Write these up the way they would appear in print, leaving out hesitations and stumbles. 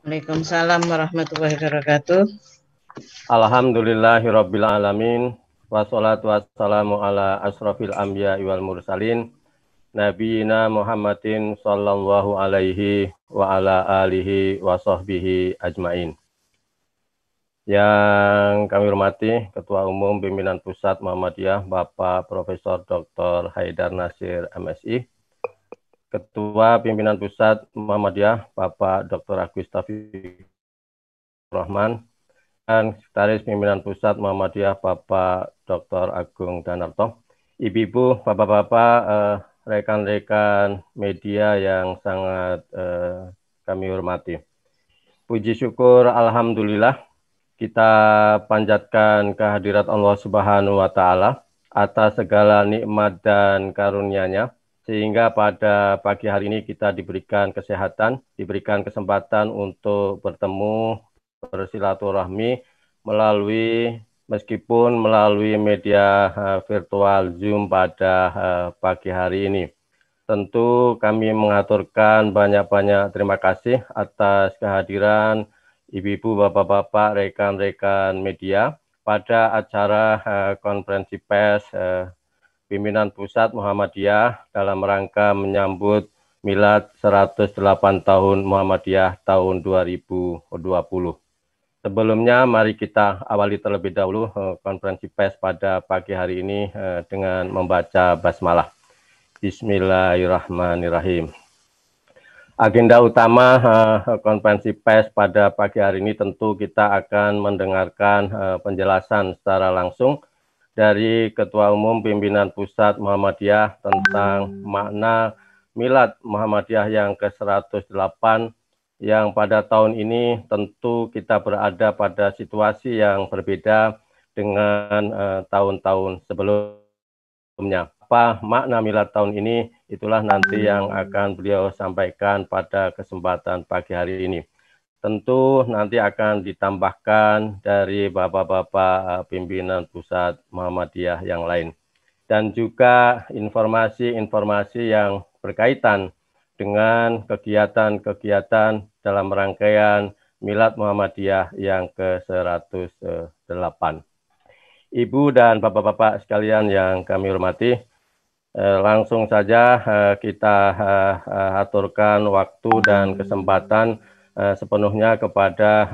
Waalaikumsalam warahmatullahi wabarakatuh. Alhamdulillahirabbil alamin wassalatu wassalamu ala asrofil anbiya wal mursalin nabiyina Muhammadin sallallahu alaihi wa ala alihi wa sahbihi ajmain. Yang kami hormati Ketua Umum Pimpinan Pusat Muhammadiyah Bapak Profesor Dr. Haidar Nasir MSI, Ketua Pimpinan Pusat Muhammadiyah Bapak Dr. Agus Taufikur Rahman, dan Sekretaris Pimpinan Pusat Muhammadiyah Bapak Dr. Agung Danarto, Ibu-ibu, Bapak-bapak, rekan-rekan media yang sangat kami hormati. Puji syukur Alhamdulillah kita panjatkan kehadirat Allah Subhanahu wa Ta'ala atas segala nikmat dan karunia-Nya, sehingga pada pagi hari ini kita diberikan kesehatan, diberikan kesempatan untuk bertemu, bersilaturahmi meskipun melalui media virtual Zoom pada pagi hari ini. Tentu kami mengaturkan banyak-banyak terima kasih atas kehadiran ibu-ibu, bapak-bapak, rekan-rekan media pada acara konferensi pers Pimpinan Pusat Muhammadiyah dalam rangka menyambut Milad 108 tahun Muhammadiyah tahun 2020. Sebelumnya mari kita awali terlebih dahulu konferensi pers pada pagi hari ini dengan membaca basmalah. Bismillahirrahmanirrahim. Agenda utama konferensi pers pada pagi hari ini tentu kita akan mendengarkan penjelasan secara langsung dari Ketua Umum Pimpinan Pusat Muhammadiyah tentang makna Milad Muhammadiyah yang ke-108, yang pada tahun ini tentu kita berada pada situasi yang berbeda dengan tahun-tahun sebelumnya. Apa makna Milad tahun ini, itulah nanti yang akan beliau sampaikan pada kesempatan pagi hari ini. Tentu nanti akan ditambahkan dari bapak-bapak pimpinan pusat Muhammadiyah yang lain. Dan juga informasi-informasi yang berkaitan dengan kegiatan-kegiatan dalam rangkaian Milad Muhammadiyah yang ke-108. Ibu dan bapak-bapak sekalian yang kami hormati, langsung saja kita aturkan waktu dan kesempatan sepenuhnya kepada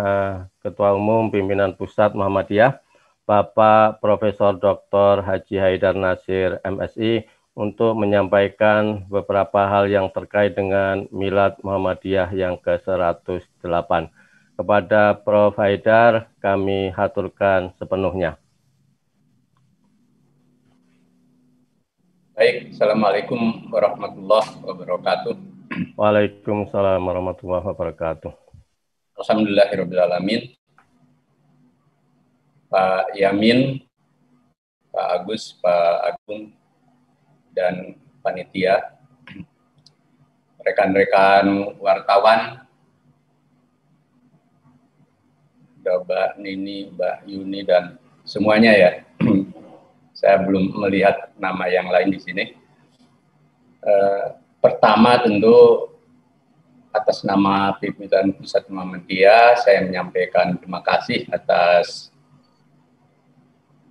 Ketua Umum Pimpinan Pusat Muhammadiyah, Bapak Profesor Dr. Haji Haidar Nasir MSI, untuk menyampaikan beberapa hal yang terkait dengan Milad Muhammadiyah yang ke-108. Kepada Prof. Haidar kami haturkan sepenuhnya. Baik, Assalamualaikum warahmatullahi wabarakatuh. Waalaikumsalam warahmatullahi wabarakatuh. Alhamdulillahirrahmanirrahim. Pak Yamin, Pak Agus, Pak Agung, dan panitia, rekan-rekan wartawan, Mbak Nini, Mbak Yuni, dan semuanya ya. Saya belum melihat nama yang lain di sini. Pertama tentu atas nama Pimpinan Pusat Muhammadiyah saya menyampaikan terima kasih atas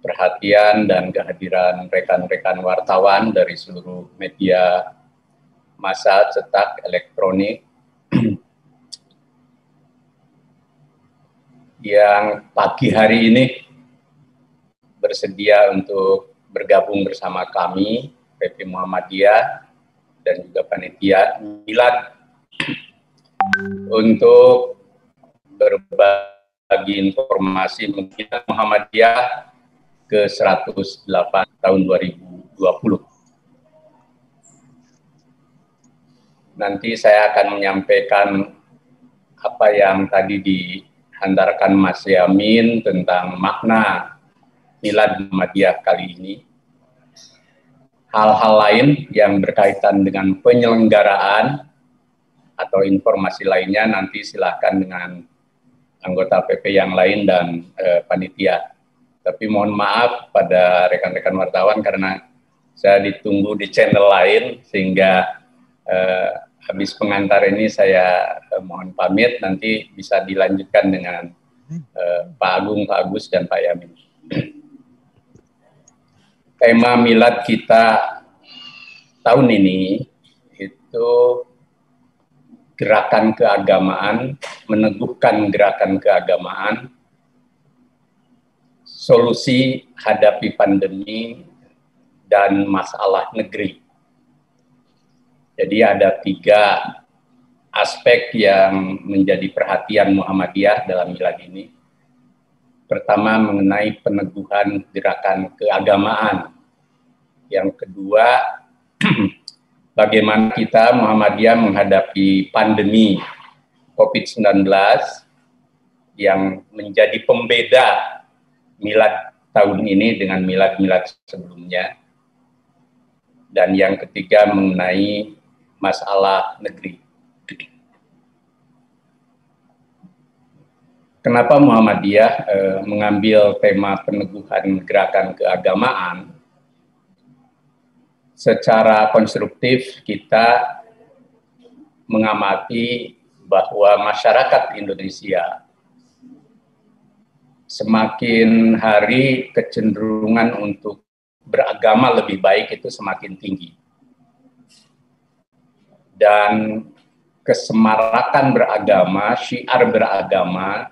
perhatian dan kehadiran rekan-rekan wartawan dari seluruh media massa cetak elektronik yang pagi hari ini bersedia untuk bergabung bersama kami, PP Muhammadiyah, dan juga panitia Milad untuk berbagi informasi mengenai Muhammadiyah ke-108 tahun 2020. Nanti saya akan menyampaikan apa yang tadi dihantarkan Mas Yamin tentang makna Milad Muhammadiyah kali ini. Hal-hal lain yang berkaitan dengan penyelenggaraan atau informasi lainnya nanti silakan dengan anggota PP yang lain dan panitia. Tapi mohon maaf pada rekan-rekan wartawan karena saya ditunggu di channel lain sehingga habis pengantar ini saya mohon pamit, nanti bisa dilanjutkan dengan Pak Agung, Pak Agus, dan Pak Yamin. Tema milad kita tahun ini itu gerakan keagamaan, meneguhkan gerakan keagamaan, solusi hadapi pandemi dan masalah negeri. Jadi ada 3 aspek yang menjadi perhatian Muhammadiyah dalam milad ini. Pertama, mengenai peneguhan gerakan keagamaan. Yang kedua, bagaimana kita Muhammadiyah menghadapi pandemi COVID-19 yang menjadi pembeda milad tahun ini dengan milad-milad sebelumnya. Dan yang ketiga, mengenai masalah negeri. Kenapa Muhammadiyah mengambil tema peneguhan gerakan keagamaan? Secara konstruktif kita mengamati bahwa masyarakat Indonesia semakin hari kecenderungan untuk beragama lebih baik itu semakin tinggi. Dan kesemarakan beragama, syiar beragama,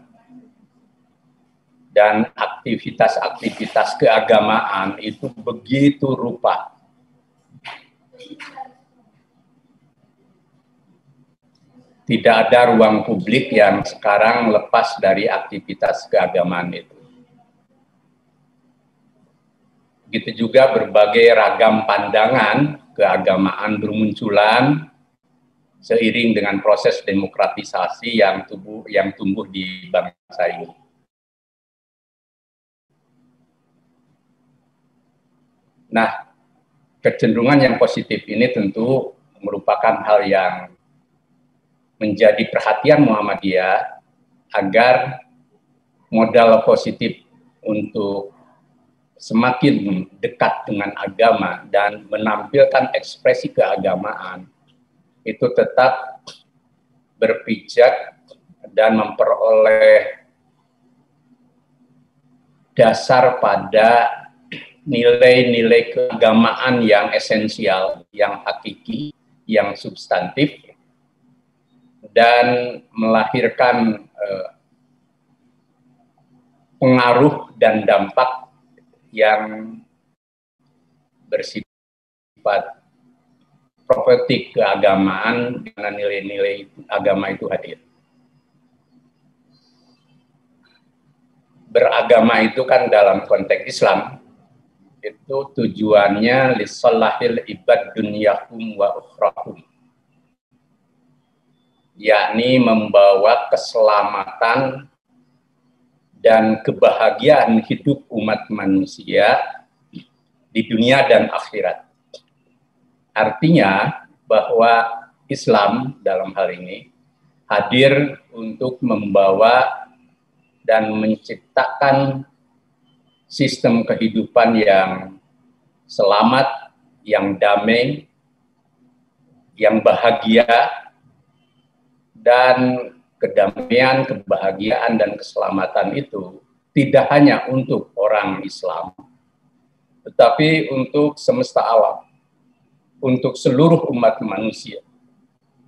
dan aktivitas-aktivitas keagamaan itu begitu rupa. Tidak ada ruang publik yang sekarang lepas dari aktivitas keagamaan itu. Begitu juga berbagai ragam pandangan keagamaan bermunculan seiring dengan proses demokratisasi yang tumbuh di bangsa ini. Nah, kecenderungan yang positif ini tentu merupakan hal yang menjadi perhatian Muhammadiyah agar modal positif untuk semakin dekat dengan agama dan menampilkan ekspresi keagamaan itu tetap berpijak dan memperoleh dasar pada nilai-nilai keagamaan yang esensial, yang hakiki, yang substantif, dan melahirkan pengaruh dan dampak yang bersifat profetik keagamaan dengan nilai-nilai agama itu hadir. Beragama itu kan dalam konteks Islam itu tujuannya lisallahil ibad dunyahum wa ukhrahum, yakni membawa keselamatan dan kebahagiaan hidup umat manusia di dunia dan akhirat. Artinya bahwa Islam dalam hal ini hadir untuk membawa dan menciptakan sistem kehidupan yang selamat, yang damai, yang bahagia, dan kedamaian, kebahagiaan, dan keselamatan itu tidak hanya untuk orang Islam, tetapi untuk semesta alam, untuk seluruh umat manusia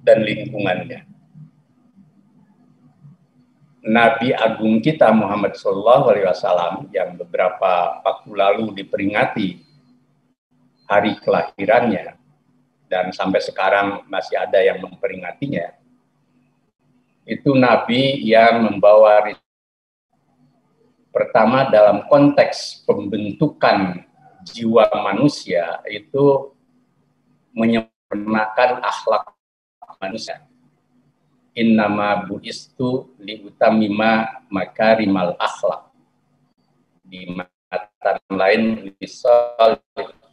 dan lingkungannya. Nabi Agung kita Muhammad SAW yang beberapa waktu lalu diperingati hari kelahirannya dan sampai sekarang masih ada yang memperingatinya, itu Nabi yang membawa pertama dalam konteks pembentukan jiwa manusia itu menyempurnakan akhlak manusia. Innama bu'istu liutamima makarimal akhlak. Di matan lain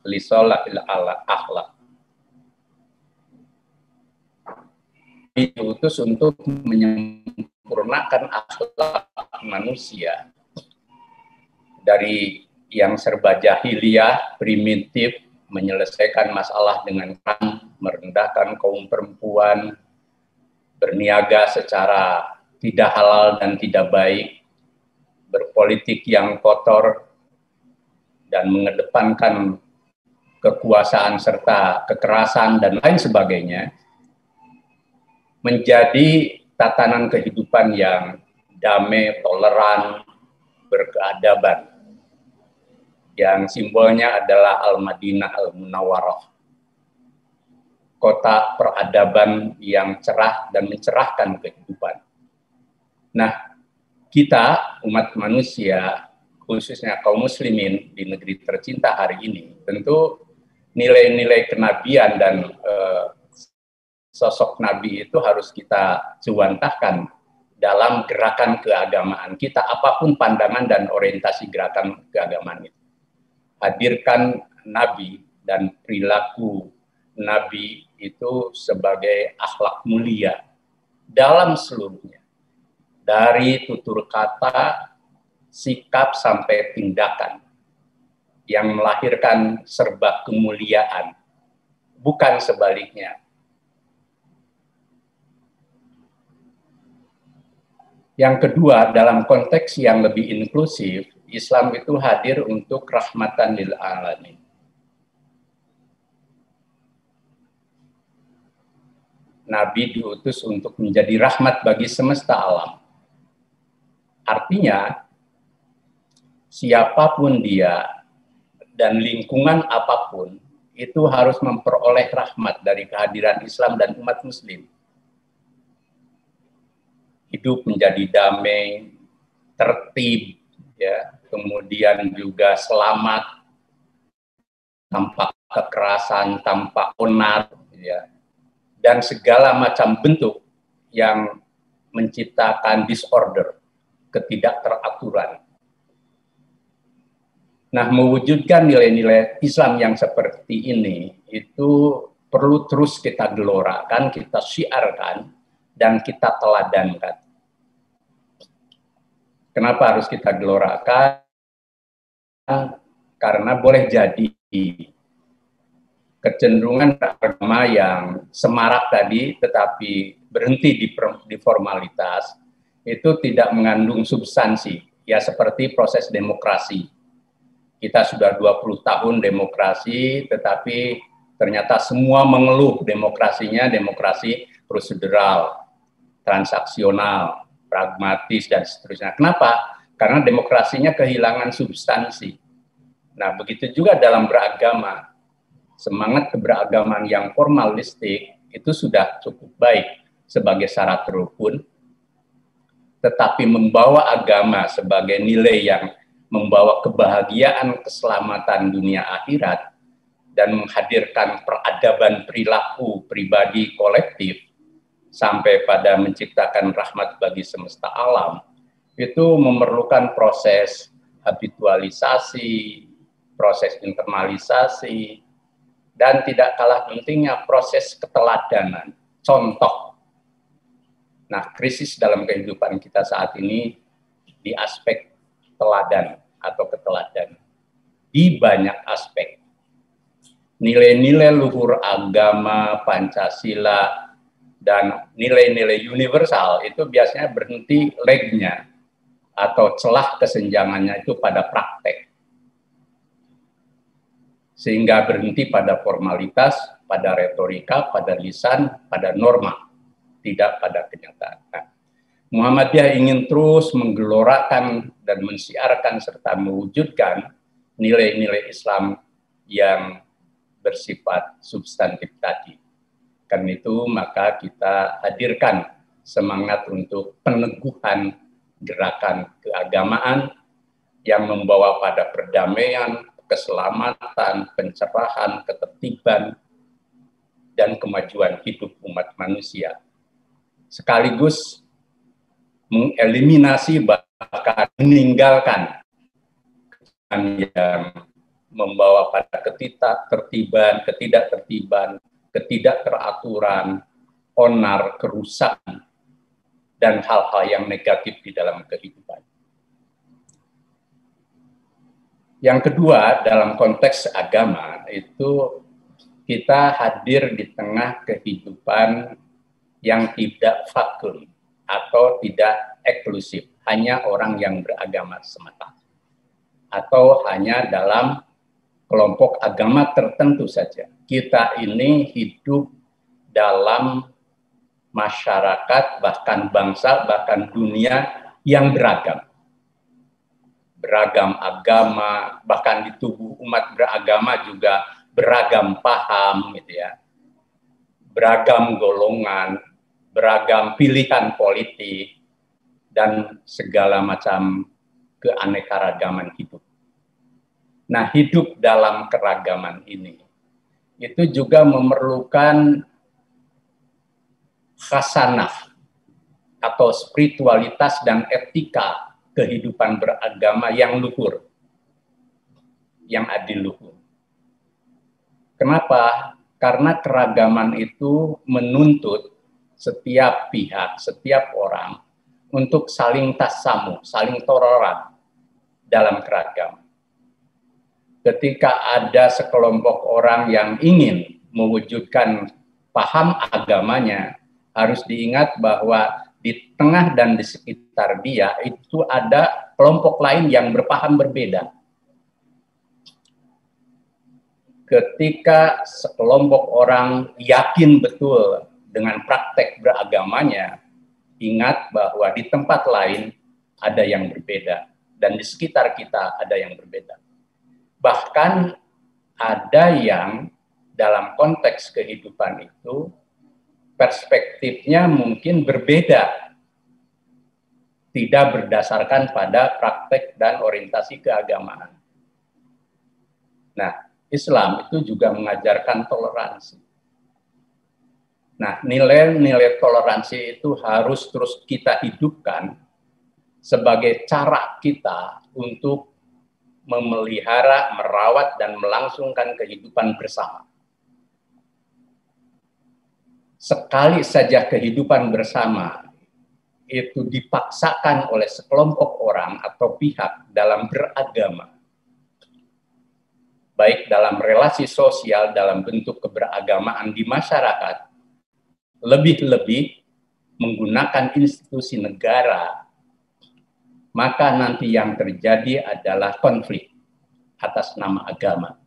lisolahil akhlak. Diutus untuk menyempurnakan akhlak manusia dari yang serba jahiliyah, primitif, menyelesaikan masalah dengan perang, merendahkan kaum perempuan, berniaga secara tidak halal dan tidak baik, berpolitik yang kotor, dan mengedepankan kekuasaan serta kekerasan dan lain sebagainya, menjadi tatanan kehidupan yang damai, toleran, berkeadaban, yang simbolnya adalah Al-Madinah Al-Munawwarah, kota peradaban yang cerah dan mencerahkan kehidupan. Nah, kita, umat manusia, khususnya kaum muslimin di negeri tercinta hari ini, tentu nilai-nilai kenabian dan sosok nabi itu harus kita juwantahkan dalam gerakan keagamaan kita, apapun pandangan dan orientasi gerakan keagamaan itu. Hadirkan nabi dan perilaku nabi itu sebagai akhlak mulia dalam seluruhnya, dari tutur kata, sikap sampai tindakan, yang melahirkan serba kemuliaan, bukan sebaliknya. Yang kedua, dalam konteks yang lebih inklusif, Islam itu hadir untuk rahmatan lil alamin. Nabi diutus untuk menjadi rahmat bagi semesta alam. Artinya, siapapun dia dan lingkungan apapun, itu harus memperoleh rahmat dari kehadiran Islam dan umat muslim. Hidup menjadi damai, tertib, ya, kemudian juga selamat, tanpa kekerasan, tanpa onar, ya, dan segala macam bentuk yang menciptakan disorder, ketidakteraturan. Nah, mewujudkan nilai-nilai Islam yang seperti ini, itu perlu terus kita gelorakan, kita syiarkan, dan kita teladankan. Kenapa harus kita gelorakan? Karena boleh jadi kecenderungan agama yang semarak tadi, tetapi berhenti di formalitas, itu tidak mengandung substansi. Ya, seperti proses demokrasi. Kita sudah 20 tahun demokrasi, tetapi ternyata semua mengeluh demokrasinya, demokrasi prosedural, transaksional, pragmatis, dan seterusnya. Kenapa? Karena demokrasinya kehilangan substansi. Nah, begitu juga dalam beragama. Semangat keberagaman yang formalistik itu sudah cukup baik sebagai syarat rukun, tetapi membawa agama sebagai nilai yang membawa kebahagiaan, keselamatan dunia akhirat, dan menghadirkan peradaban perilaku pribadi kolektif, sampai pada menciptakan rahmat bagi semesta alam, itu memerlukan proses habitualisasi, proses internalisasi, dan tidak kalah pentingnya proses keteladanan, contoh. Nah, krisis dalam kehidupan kita saat ini di aspek teladan atau keteladanan. Di banyak aspek. Nilai-nilai luhur agama, Pancasila, dan nilai-nilai universal itu biasanya berhenti legnya atau celah kesenjangannya itu pada praktek. Sehingga berhenti pada formalitas, pada retorika, pada lisan, pada norma, tidak pada kenyataan. Nah, Muhammadiyah ingin terus menggelorakan dan mensiarkan serta mewujudkan nilai-nilai Islam yang bersifat substantif tadi. Karena itu maka kita hadirkan semangat untuk peneguhan gerakan keagamaan yang membawa pada perdamaian, keselamatan, pencerahan, ketertiban, dan kemajuan hidup umat manusia. Sekaligus mengeliminasi bahkan meninggalkan yang membawa pada ketidaktertiban, ketidakteraturan, onar, kerusakan, dan hal-hal yang negatif di dalam kehidupan. Yang kedua, dalam konteks agama itu kita hadir di tengah kehidupan yang tidak vakum atau tidak eksklusif, hanya orang yang beragama semata, atau hanya dalam kelompok agama tertentu saja. Kita ini hidup dalam masyarakat, bahkan bangsa, bahkan dunia yang beragam. Beragam agama, bahkan di tubuh umat beragama juga beragam paham, gitu ya. Beragam golongan, beragam pilihan politik, dan segala macam keanekaragaman hidup. Nah, hidup dalam keragaman ini itu juga memerlukan khasanah atau spiritualitas dan etika kehidupan beragama yang luhur, yang adil luhur. Kenapa? Karena keragaman itu menuntut setiap pihak, setiap orang untuk saling tasamu, saling toleran dalam keragaman. Ketika ada sekelompok orang yang ingin mewujudkan paham agamanya, harus diingat bahwa di tengah dan di sekitar dia itu ada kelompok lain yang berpaham berbeda. Ketika sekelompok orang yakin betul dengan praktek beragamanya, ingat bahwa di tempat lain ada yang berbeda dan di sekitar kita ada yang berbeda. Bahkan ada yang dalam konteks kehidupan itu perspektifnya mungkin berbeda, tidak berdasarkan pada praktek dan orientasi keagamaan. Nah, Islam itu juga mengajarkan toleransi. Nah, nilai-nilai toleransi itu harus terus kita hidupkan sebagai cara kita untuk memelihara, merawat, dan melangsungkan kehidupan bersama. Sekali saja kehidupan bersama itu dipaksakan oleh sekelompok orang atau pihak dalam beragama, baik dalam relasi sosial dalam bentuk keberagamaan di masyarakat, lebih-lebih menggunakan institusi negara, maka nanti yang terjadi adalah konflik atas nama agama.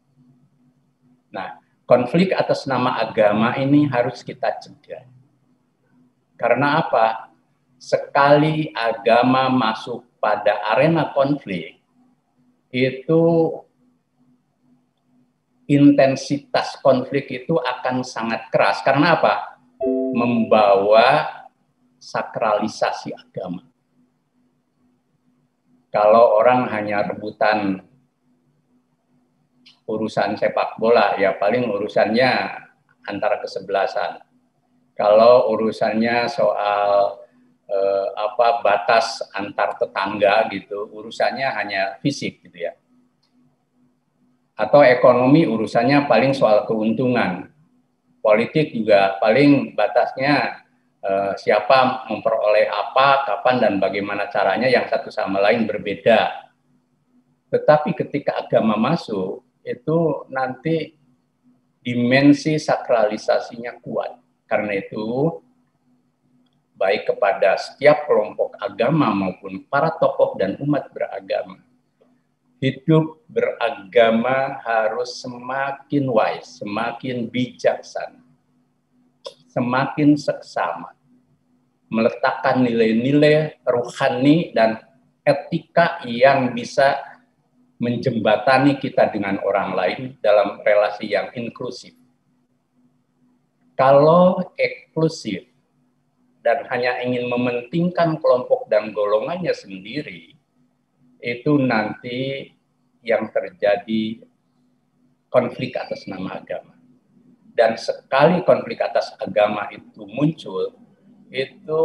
Nah, konflik atas nama agama ini harus kita cegah. Karena apa? Sekali agama masuk pada arena konflik, itu intensitas konflik itu akan sangat keras. Karena apa? Membawa sakralisasi agama. Kalau orang hanya rebutan urusan sepak bola, ya paling urusannya antara kesebelasan. Kalau urusannya soal batas antar tetangga gitu, urusannya hanya fisik gitu ya. Atau ekonomi urusannya paling soal keuntungan. Politik juga paling batasnya siapa memperoleh apa, kapan, dan bagaimana caranya, yang satu sama lain berbeda. Tetapi ketika agama masuk, itu nanti dimensi sakralisasinya kuat. Karena itu, baik kepada setiap kelompok agama maupun para tokoh dan umat beragama, hidup beragama harus semakin wise, semakin bijaksana, semakin seksama, meletakkan nilai-nilai rohani dan etika yang bisa menjembatani kita dengan orang lain dalam relasi yang inklusif. Kalau eksklusif dan hanya ingin mementingkan kelompok dan golongannya sendiri, itu nanti yang terjadi konflik atas nama agama. Dan sekali konflik atas agama itu muncul, itu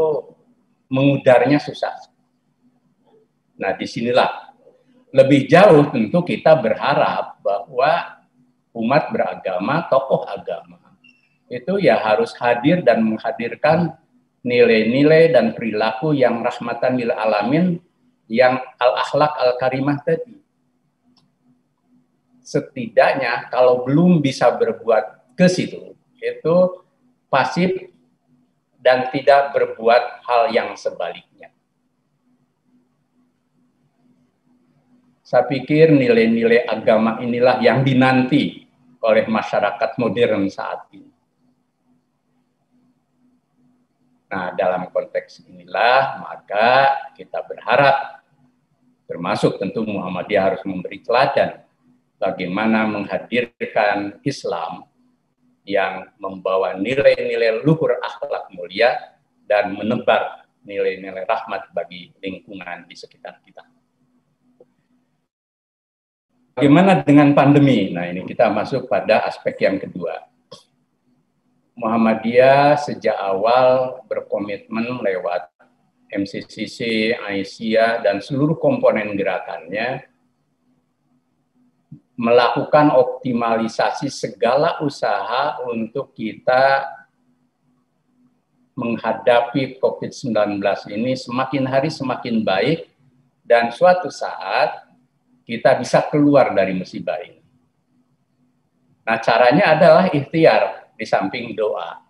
mengudarnya susah. Nah, disinilah lebih jauh tentu kita berharap bahwa umat beragama, tokoh agama, itu ya harus hadir dan menghadirkan nilai-nilai dan perilaku yang rahmatan lil alamin, yang al-akhlak al-karimah tadi. Setidaknya kalau belum bisa berbuat ke situ, itu pasif dan tidak berbuat hal yang sebaliknya. Saya pikir nilai-nilai agama inilah yang dinanti oleh masyarakat modern saat ini. Nah, dalam konteks inilah maka kita berharap, termasuk tentu Muhammadiyah harus memberi teladan bagaimana menghadirkan Islam yang membawa nilai-nilai luhur akhlak mulia dan menebar nilai-nilai rahmat bagi lingkungan di sekitar kita. Bagaimana dengan pandemi? Nah, ini kita masuk pada aspek yang kedua. Muhammadiyah sejak awal berkomitmen lewat MCCC, Aisyah, dan seluruh komponen gerakannya melakukan optimalisasi segala usaha untuk kita menghadapi COVID-19 ini semakin hari semakin baik, dan suatu saat kita bisa keluar dari musibah ini. Nah, caranya adalah ikhtiar di samping doa.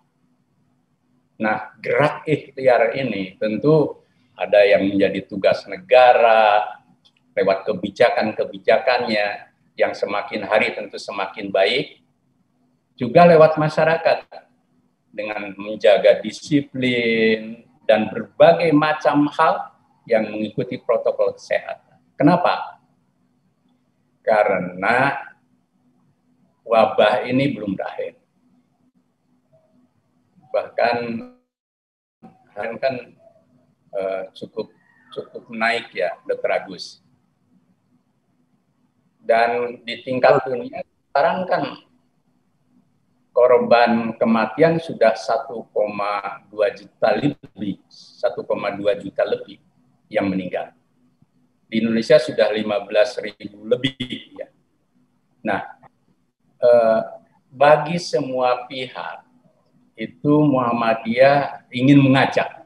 Nah, gerak ikhtiar ini tentu ada yang menjadi tugas negara lewat kebijakan-kebijakannya yang semakin hari tentu semakin baik, juga lewat masyarakat dengan menjaga disiplin dan berbagai macam hal yang mengikuti protokol kesehatan. Kenapa? Karena wabah ini belum berakhir. Bahkan kan cukup naik ya, Dr. Agus. Dan di tingkat dunia sekarang kan korban kematian sudah 1,2 juta lebih, 1,2 juta lebih yang meninggal. Di Indonesia sudah 15.000 lebih. Ya. Nah, bagi semua pihak, itu Muhammadiyah ingin mengajak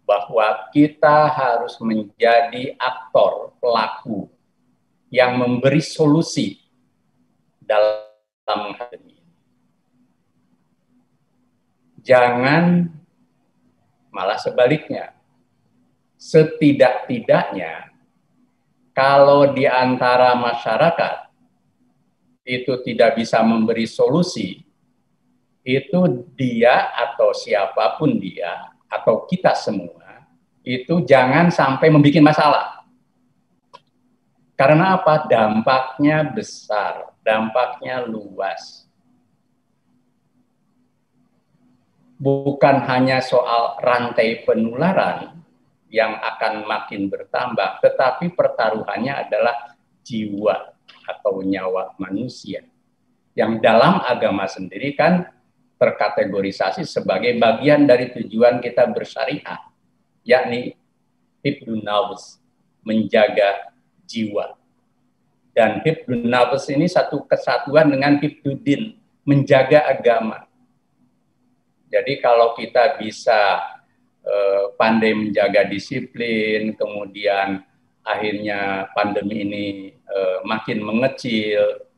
bahwa kita harus menjadi aktor, pelaku, yang memberi solusi dalam hal ini. Jangan malah sebaliknya. Setidak-tidaknya, kalau di antara masyarakat itu tidak bisa memberi solusi, itu dia atau siapapun dia, atau kita semua, itu jangan sampai membuat masalah. Karena apa? Dampaknya besar, dampaknya luas. Bukan hanya soal rantai penularan yang akan makin bertambah, tetapi pertaruhannya adalah jiwa atau nyawa manusia. Yang dalam agama sendiri kan terkategorisasi sebagai bagian dari tujuan kita bersyariah, yakni hifdzun nafs, menjaga jiwa. Dan hifdzun nafs ini satu kesatuan dengan hifdzuddin, menjaga agama. Jadi kalau kita bisa pandai menjaga disiplin, kemudian akhirnya pandemi ini makin mengecil,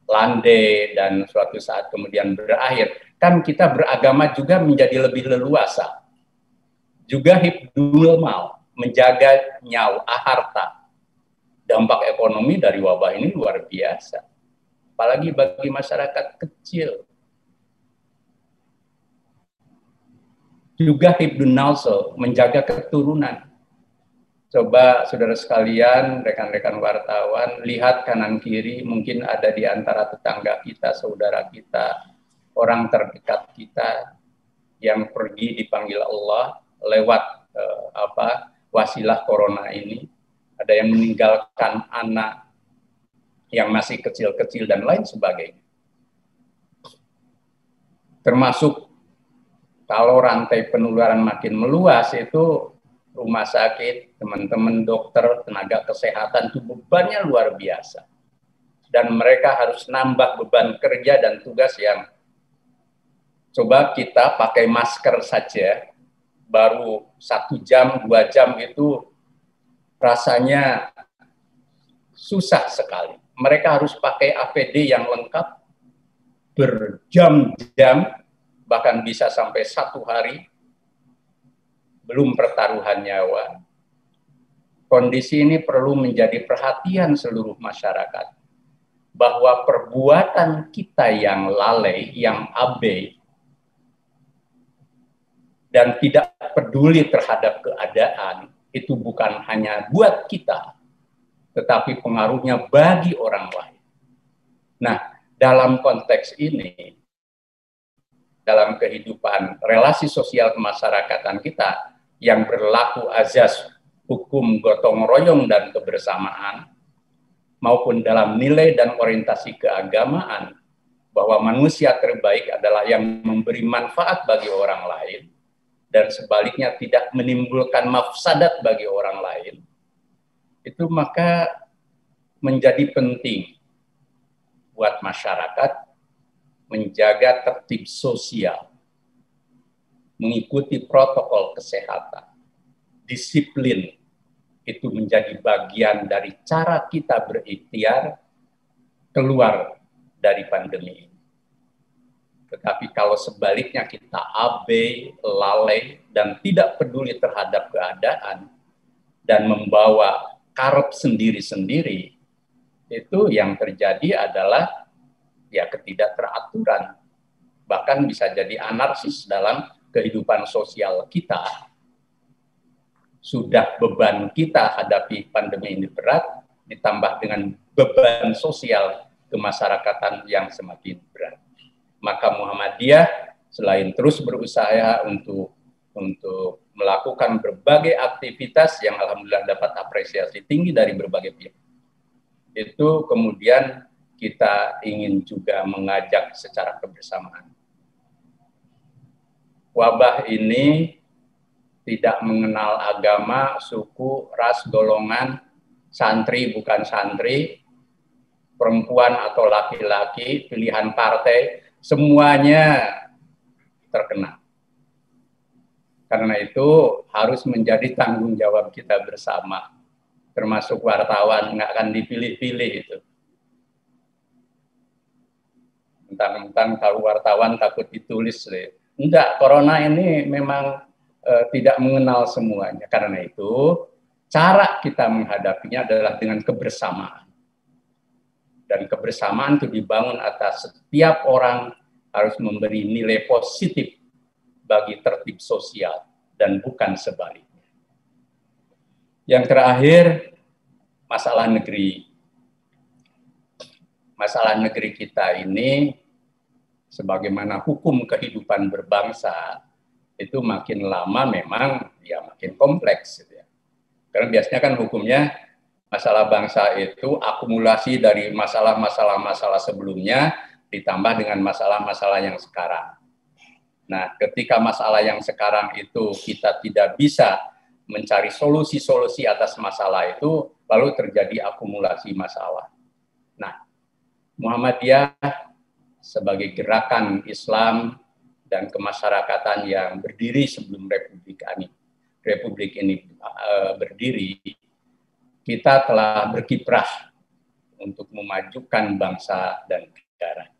landai, dan suatu saat kemudian berakhir, kan kita beragama juga menjadi lebih leluasa. Juga hifdzul mal, menjaga nyawa, harta. Dampak ekonomi dari wabah ini luar biasa. Apalagi bagi masyarakat kecil. Juga hifdzun nasl, menjaga keturunan. Coba saudara sekalian, rekan-rekan wartawan, lihat kanan kiri, mungkin ada di antara tetangga kita, saudara kita, orang terdekat kita yang pergi dipanggil Allah lewat wasilah corona ini. Ada yang meninggalkan anak yang masih kecil-kecil dan lain sebagainya. Termasuk kalau rantai penularan makin meluas, itu rumah sakit, teman-teman dokter, tenaga kesehatan itu bebannya luar biasa. Dan mereka harus nambah beban kerja dan tugas yang coba kita pakai masker saja, baru 1 jam, 2 jam itu rasanya susah sekali. Mereka harus pakai APD yang lengkap, berjam-jam, bahkan bisa sampai 1 hari, belum pertaruhan nyawa. Kondisi ini perlu menjadi perhatian seluruh masyarakat, bahwa perbuatan kita yang lalai, yang abai, dan tidak peduli terhadap keadaan, itu bukan hanya buat kita, tetapi pengaruhnya bagi orang lain. Nah, dalam konteks ini, dalam kehidupan relasi sosial kemasyarakatan kita yang berlaku azas hukum gotong royong dan kebersamaan, maupun dalam nilai dan orientasi keagamaan, bahwa manusia terbaik adalah yang memberi manfaat bagi orang lain, dan sebaliknya tidak menimbulkan mafsadat bagi orang lain, itu maka menjadi penting buat masyarakat menjaga tertib sosial, mengikuti protokol kesehatan, disiplin, itu menjadi bagian dari cara kita berikhtiar keluar dari pandemi ini. Tetapi kalau sebaliknya kita abai, lalai, dan tidak peduli terhadap keadaan, dan membawa karep sendiri-sendiri, itu yang terjadi adalah ya ketidakteraturan. Bahkan bisa jadi anarkis dalam kehidupan sosial kita. Sudah beban kita hadapi pandemi ini berat, ditambah dengan beban sosial kemasyarakatan yang semakin berat. Maka Muhammadiyah selain terus berusaha untuk melakukan berbagai aktivitas yang alhamdulillah dapat apresiasi tinggi dari berbagai pihak, itu kemudian kita ingin juga mengajak secara kebersamaan. Wabah ini tidak mengenal agama, suku, ras, golongan, santri, bukan santri, perempuan atau laki-laki, pilihan partai, semuanya terkena. Karena itu harus menjadi tanggung jawab kita bersama, termasuk wartawan, nggak akan dipilih-pilih itu. Mentang-mentang tahu wartawan takut ditulis. Enggak, corona ini memang tidak mengenal semuanya. Karena itu, cara kita menghadapinya adalah dengan kebersamaan. Dan kebersamaan itu dibangun atas setiap orang harus memberi nilai positif bagi tertib sosial, dan bukan sebaliknya. Yang terakhir, masalah negeri. Masalah negeri kita ini, sebagaimana hukum kehidupan berbangsa, itu makin lama memang ya makin kompleks. Gitu ya. Karena biasanya kan hukumnya masalah bangsa itu akumulasi dari masalah-masalah sebelumnya ditambah dengan masalah-masalah yang sekarang. Nah, ketika masalah yang sekarang itu kita tidak bisa mencari solusi-solusi atas masalah itu, lalu terjadi akumulasi masalah. Nah, Muhammadiyah sebagai gerakan Islam dan kemasyarakatan yang berdiri sebelum Republik ini berdiri, kita telah berkiprah untuk memajukan bangsa dan negara.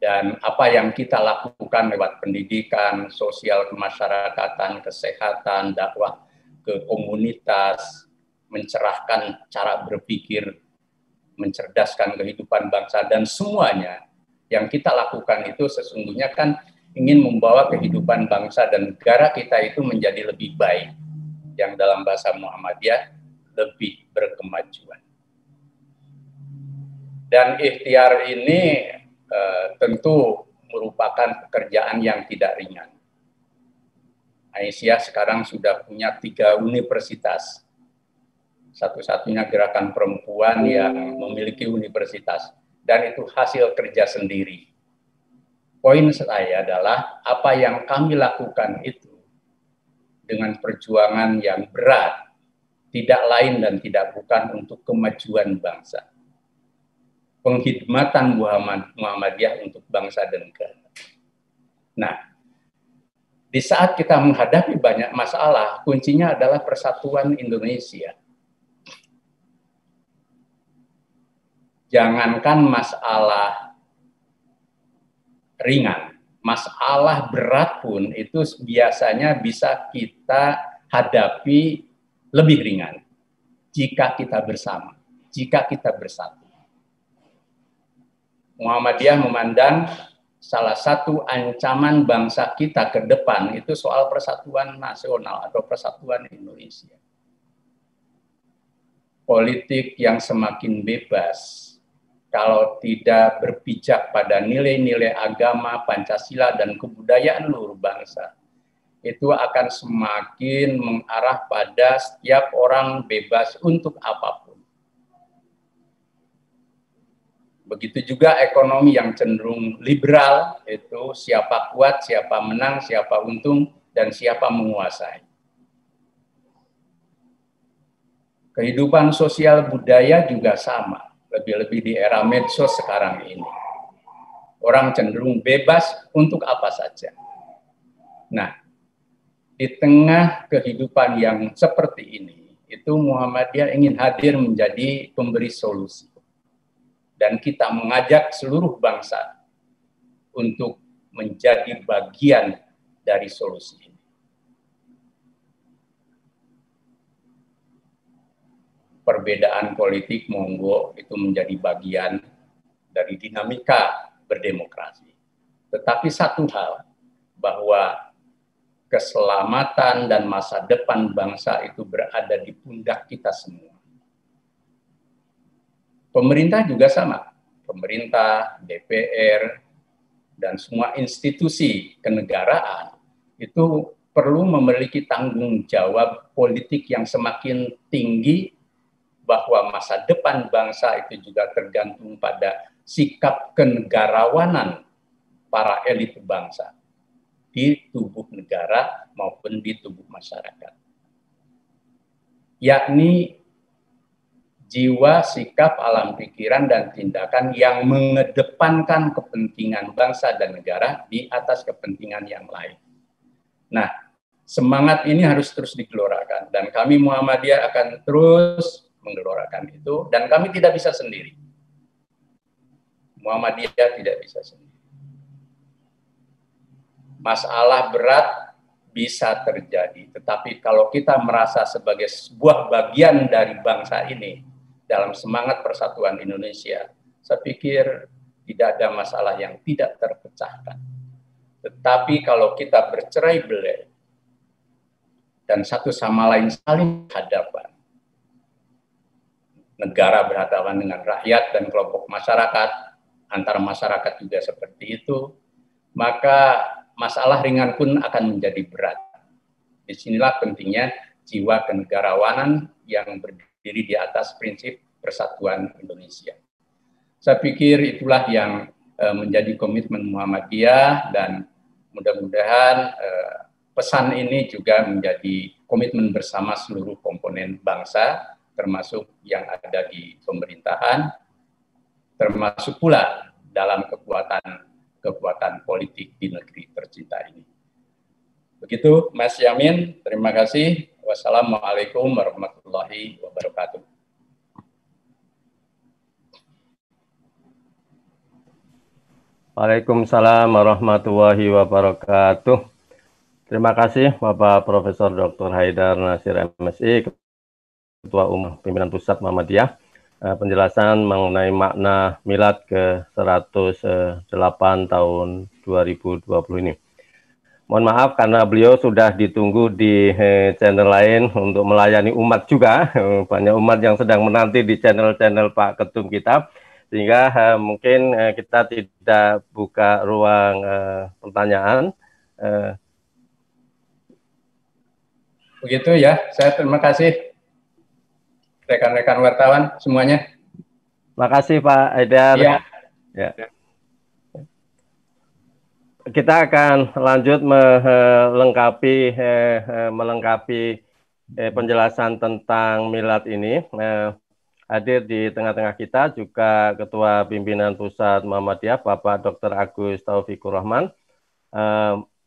Dan apa yang kita lakukan lewat pendidikan, sosial kemasyarakatan, kesehatan, dakwah ke komunitas, mencerahkan cara berpikir, mencerdaskan kehidupan bangsa, dan semuanya yang kita lakukan itu sesungguhnya kan ingin membawa kehidupan bangsa dan negara kita itu menjadi lebih baik, yang dalam bahasa Muhammadiyah lebih berkemajuan. Dan ikhtiar ini tentu merupakan pekerjaan yang tidak ringan. Aisyah sekarang sudah punya 3 universitas, satu-satunya gerakan perempuan yang memiliki universitas. Dan itu hasil kerja sendiri. Poin saya adalah apa yang kami lakukan itu dengan perjuangan yang berat, tidak lain dan tidak bukan untuk kemajuan bangsa. Penghidmatan Muhammadiyah untuk bangsa dan negara. Nah, di saat kita menghadapi banyak masalah, kuncinya adalah persatuan Indonesia. Jangankan masalah ringan. Masalah berat pun itu biasanya bisa kita hadapi lebih ringan jika kita bersama, jika kita bersatu. Muhammadiyah memandang salah satu ancaman bangsa kita ke depan itu soal persatuan nasional atau persatuan Indonesia. Politik yang semakin bebas, kalau tidak berpijak pada nilai-nilai agama, Pancasila, dan kebudayaan luhur bangsa, itu akan semakin mengarah pada setiap orang bebas untuk apapun. Begitu juga ekonomi yang cenderung liberal, itu siapa kuat, siapa menang, siapa untung, dan siapa menguasai. Kehidupan sosial budaya juga sama. Lebih-lebih di era medsos sekarang ini. Orang cenderung bebas untuk apa saja. Nah, di tengah kehidupan yang seperti ini, itu Muhammadiyah ingin hadir menjadi pemberi solusi. Dan kita mengajak seluruh bangsa untuk menjadi bagian dari solusi ini. Perbedaan politik monggo itu menjadi bagian dari dinamika berdemokrasi. Tetapi satu hal, bahwa keselamatan dan masa depan bangsa itu berada di pundak kita semua. Pemerintah juga sama. Pemerintah, DPR, dan semua institusi kenegaraan itu perlu memiliki tanggung jawab politik yang semakin tinggi, bahwa masa depan bangsa itu juga tergantung pada sikap kenegarawanan para elit bangsa di tubuh negara maupun di tubuh masyarakat. Yakni jiwa, sikap, alam pikiran, dan tindakan yang mengedepankan kepentingan bangsa dan negara di atas kepentingan yang lain. Nah, semangat ini harus terus digelorakan, dan kami Muhammadiyah akan terus menggelorakan itu, dan kami tidak bisa sendiri. Muhammadiyah tidak bisa sendiri. Masalah berat bisa terjadi, tetapi kalau kita merasa sebagai sebuah bagian dari bangsa ini dalam semangat persatuan Indonesia, saya pikir tidak ada masalah yang tidak terpecahkan. Tetapi kalau kita bercerai-berai dan satu sama lain saling berhadapan, negara berhadapan dengan rakyat dan kelompok masyarakat, antara masyarakat juga seperti itu, maka masalah ringan pun akan menjadi berat. Disinilah pentingnya jiwa kenegarawanan yang berdiri di atas prinsip persatuan Indonesia. Saya pikir itulah yang menjadi komitmen Muhammadiyah, dan mudah-mudahan pesan ini juga menjadi komitmen bersama seluruh komponen bangsa, termasuk yang ada di pemerintahan, termasuk pula dalam kekuatan politik di negeri tercinta ini. Begitu, Mas Yamin. Terima kasih. Wassalamualaikum warahmatullahi wabarakatuh. Waalaikumsalam warahmatullahi wabarakatuh. Terima kasih Bapak Profesor Dr. Haidar Nasir MSI, Ketua Umum Pimpinan Pusat Muhammadiyah, penjelasan mengenai makna Milad ke-108 tahun 2020 ini. Mohon maaf karena beliau sudah ditunggu di channel lain untuk melayani umat juga. Banyak umat yang sedang menanti di channel-channel Pak Ketum kita, sehingga mungkin kita tidak buka ruang pertanyaan. Begitu ya, saya terima kasih rekan-rekan wartawan semuanya. Terima kasih Pak Haidar. Ya. Ya. Kita akan lanjut melengkapi penjelasan tentang Milad ini. Hadir di tengah-tengah kita juga Ketua Pimpinan Pusat Muhammadiyah, Bapak Dr. Agus Taufikur Rahman.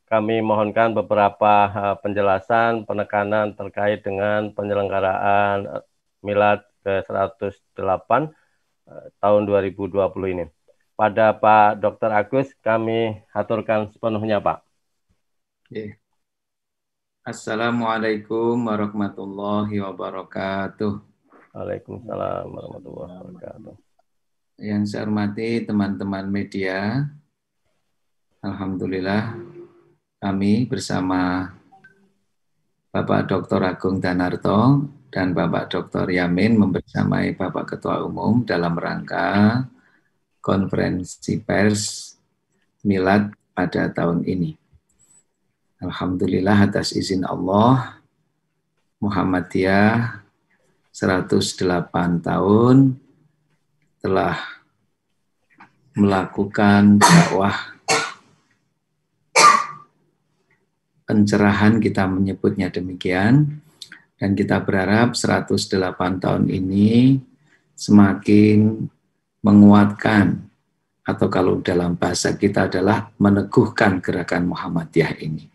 Kami mohonkan beberapa penjelasan, penekanan terkait dengan penyelenggaraan Milad ke-108 tahun 2020 ini. pada Pak Dr. Agus kami haturkan sepenuhnya, Pak. Oke. Assalamualaikum warahmatullahi wabarakatuh. Waalaikumsalam warahmatullahi wabarakatuh. Yang saya hormati teman-teman media, alhamdulillah kami bersama Bapak Dr. Agung Danarto dan Bapak Dr. Yamin membersamai Bapak Ketua Umum dalam rangka konferensi pers Milad pada tahun ini. Alhamdulillah atas izin Allah, Muhammadiyah 108 tahun telah melakukan dakwah pencerahan, kita menyebutnya demikian, dan kita berharap 108 tahun ini semakin menguatkan, atau kalau dalam bahasa kita adalah meneguhkan gerakan Muhammadiyah ini.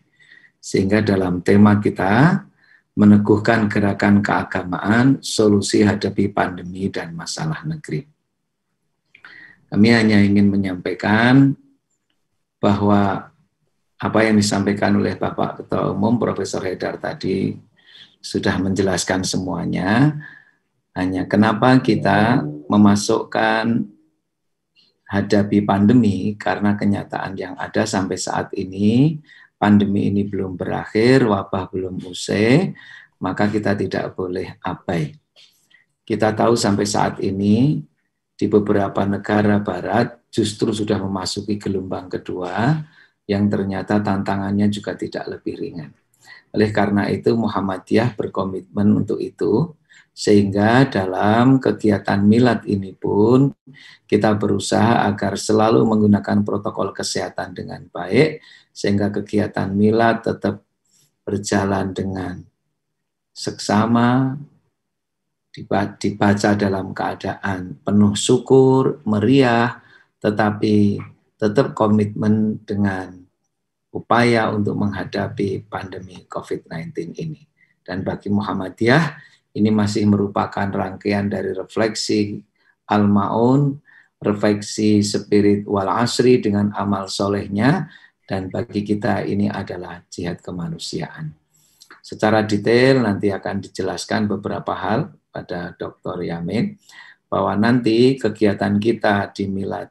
Sehingga dalam tema kita, meneguhkan gerakan keagamaan, solusi hadapi pandemi dan masalah negeri. Kami hanya ingin menyampaikan bahwa apa yang disampaikan oleh Bapak Ketua Umum Profesor Haidar tadi sudah menjelaskan semuanya. Hanya kenapa kita memasukkan hadapi pandemi, karena kenyataan yang ada sampai saat ini, pandemi ini belum berakhir, wabah belum usai, maka kita tidak boleh abai. Kita tahu sampai saat ini di beberapa negara barat justru sudah memasuki gelombang kedua yang ternyata tantangannya juga tidak lebih ringan. Oleh karena itu Muhammadiyah berkomitmen untuk itu, sehingga dalam kegiatan milad ini pun kita berusaha agar selalu menggunakan protokol kesehatan dengan baik, sehingga kegiatan milad tetap berjalan dengan seksama, dibaca dalam keadaan penuh syukur, meriah, tetapi tetap komitmen dengan upaya untuk menghadapi pandemi COVID-19 ini. Dan bagi Muhammadiyah, ini masih merupakan rangkaian dari refleksi Al-Ma'un, refleksi spirit wal asri dengan amal solehnya, dan bagi kita ini adalah jihad kemanusiaan. Secara detail nanti akan dijelaskan beberapa hal pada Dr. Yamin, bahwa nanti kegiatan kita di Milad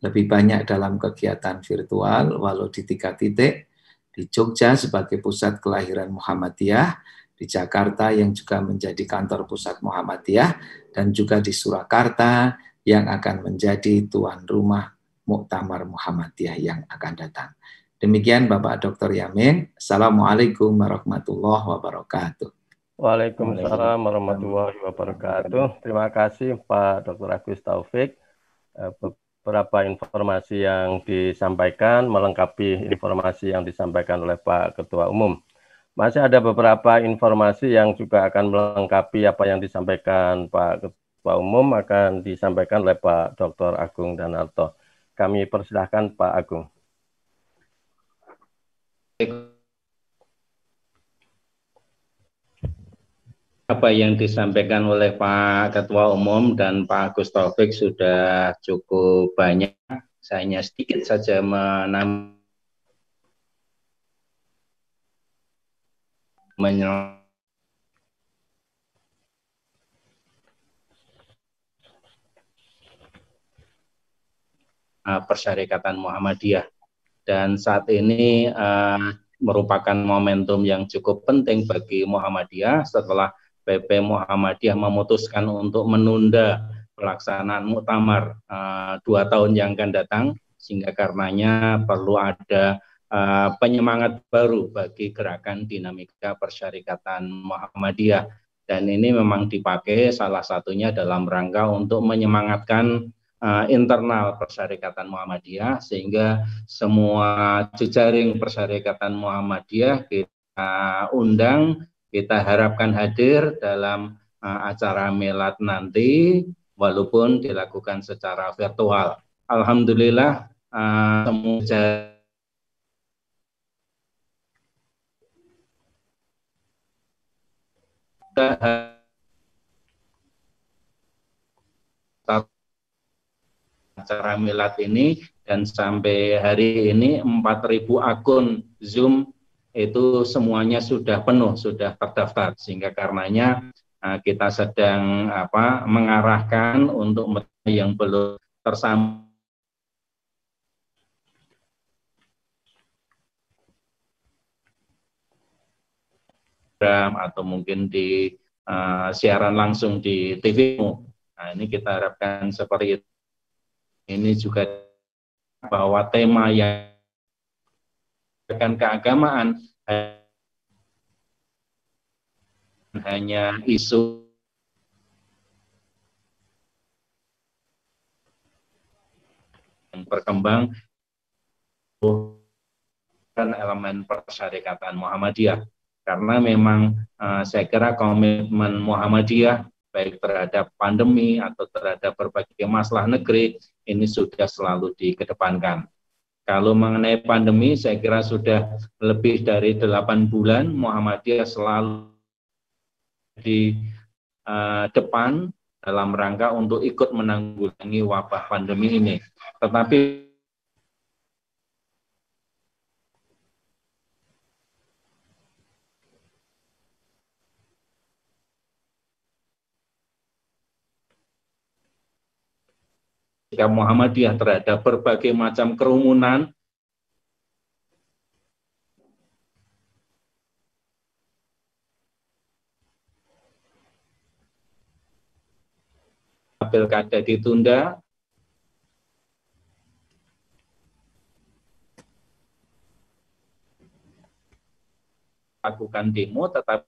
lebih banyak dalam kegiatan virtual, walau di 3 titik, di Jogja sebagai pusat kelahiran Muhammadiyah, di Jakarta yang juga menjadi kantor pusat Muhammadiyah, dan juga di Surakarta yang akan menjadi tuan rumah Muktamar Muhammadiyah yang akan datang. Demikian Bapak Dr. Yamin. Assalamualaikum warahmatullahi wabarakatuh. Waalaikumsalam warahmatullahi wabarakatuh. Terima kasih Pak Dr. Agus Taufik. Beberapa informasi yang disampaikan melengkapi informasi yang disampaikan oleh Pak Ketua Umum. Masih ada beberapa informasi yang juga akan melengkapi apa yang disampaikan Pak Ketua Umum, akan disampaikan oleh Pak Dr. Agung Danarto. Kami persilahkan Pak Agung. Apa yang disampaikan oleh Pak Ketua Umum dan Pak Agus Taufik sudah cukup banyak. Saya hanya sedikit saja Persyarikatan Muhammadiyah, dan saat ini merupakan momentum yang cukup penting bagi Muhammadiyah setelah PP Muhammadiyah memutuskan untuk menunda pelaksanaan muktamar 2 tahun yang akan datang, sehingga karenanya perlu ada penyemangat baru bagi gerakan dinamika persyarikatan Muhammadiyah, dan ini memang dipakai salah satunya dalam rangka untuk menyemangatkan internal Persyarikatan Muhammadiyah, sehingga semua jejaring Persyarikatan Muhammadiyah kita undang, kita harapkan hadir dalam acara milad nanti, walaupun dilakukan secara virtual. Alhamdulillah semua acara milad ini, dan sampai hari ini 4.000 akun Zoom itu semuanya sudah penuh, sudah terdaftar, sehingga karenanya kita sedang mengarahkan untuk mereka yang belum tersambung atau mungkin di siaran langsung di TV. Nah, ini kita harapkan seperti itu. Ini juga bahwa tema yang keagamaan hanya isu yang berkembang dan elemen persyarikatan Muhammadiyah, karena memang saya kira komitmen Muhammadiyah baik terhadap pandemi atau terhadap berbagai masalah negeri ini sudah selalu dikedepankan. Kalau mengenai pandemi, saya kira sudah lebih dari 8 bulan Muhammadiyah selalu di depan dalam rangka untuk ikut menanggulangi wabah pandemi ini. Tetapi sikap Muhammadiyah terhadap berbagai macam kerumunan pilkada ditunda, lakukan demo, tetapi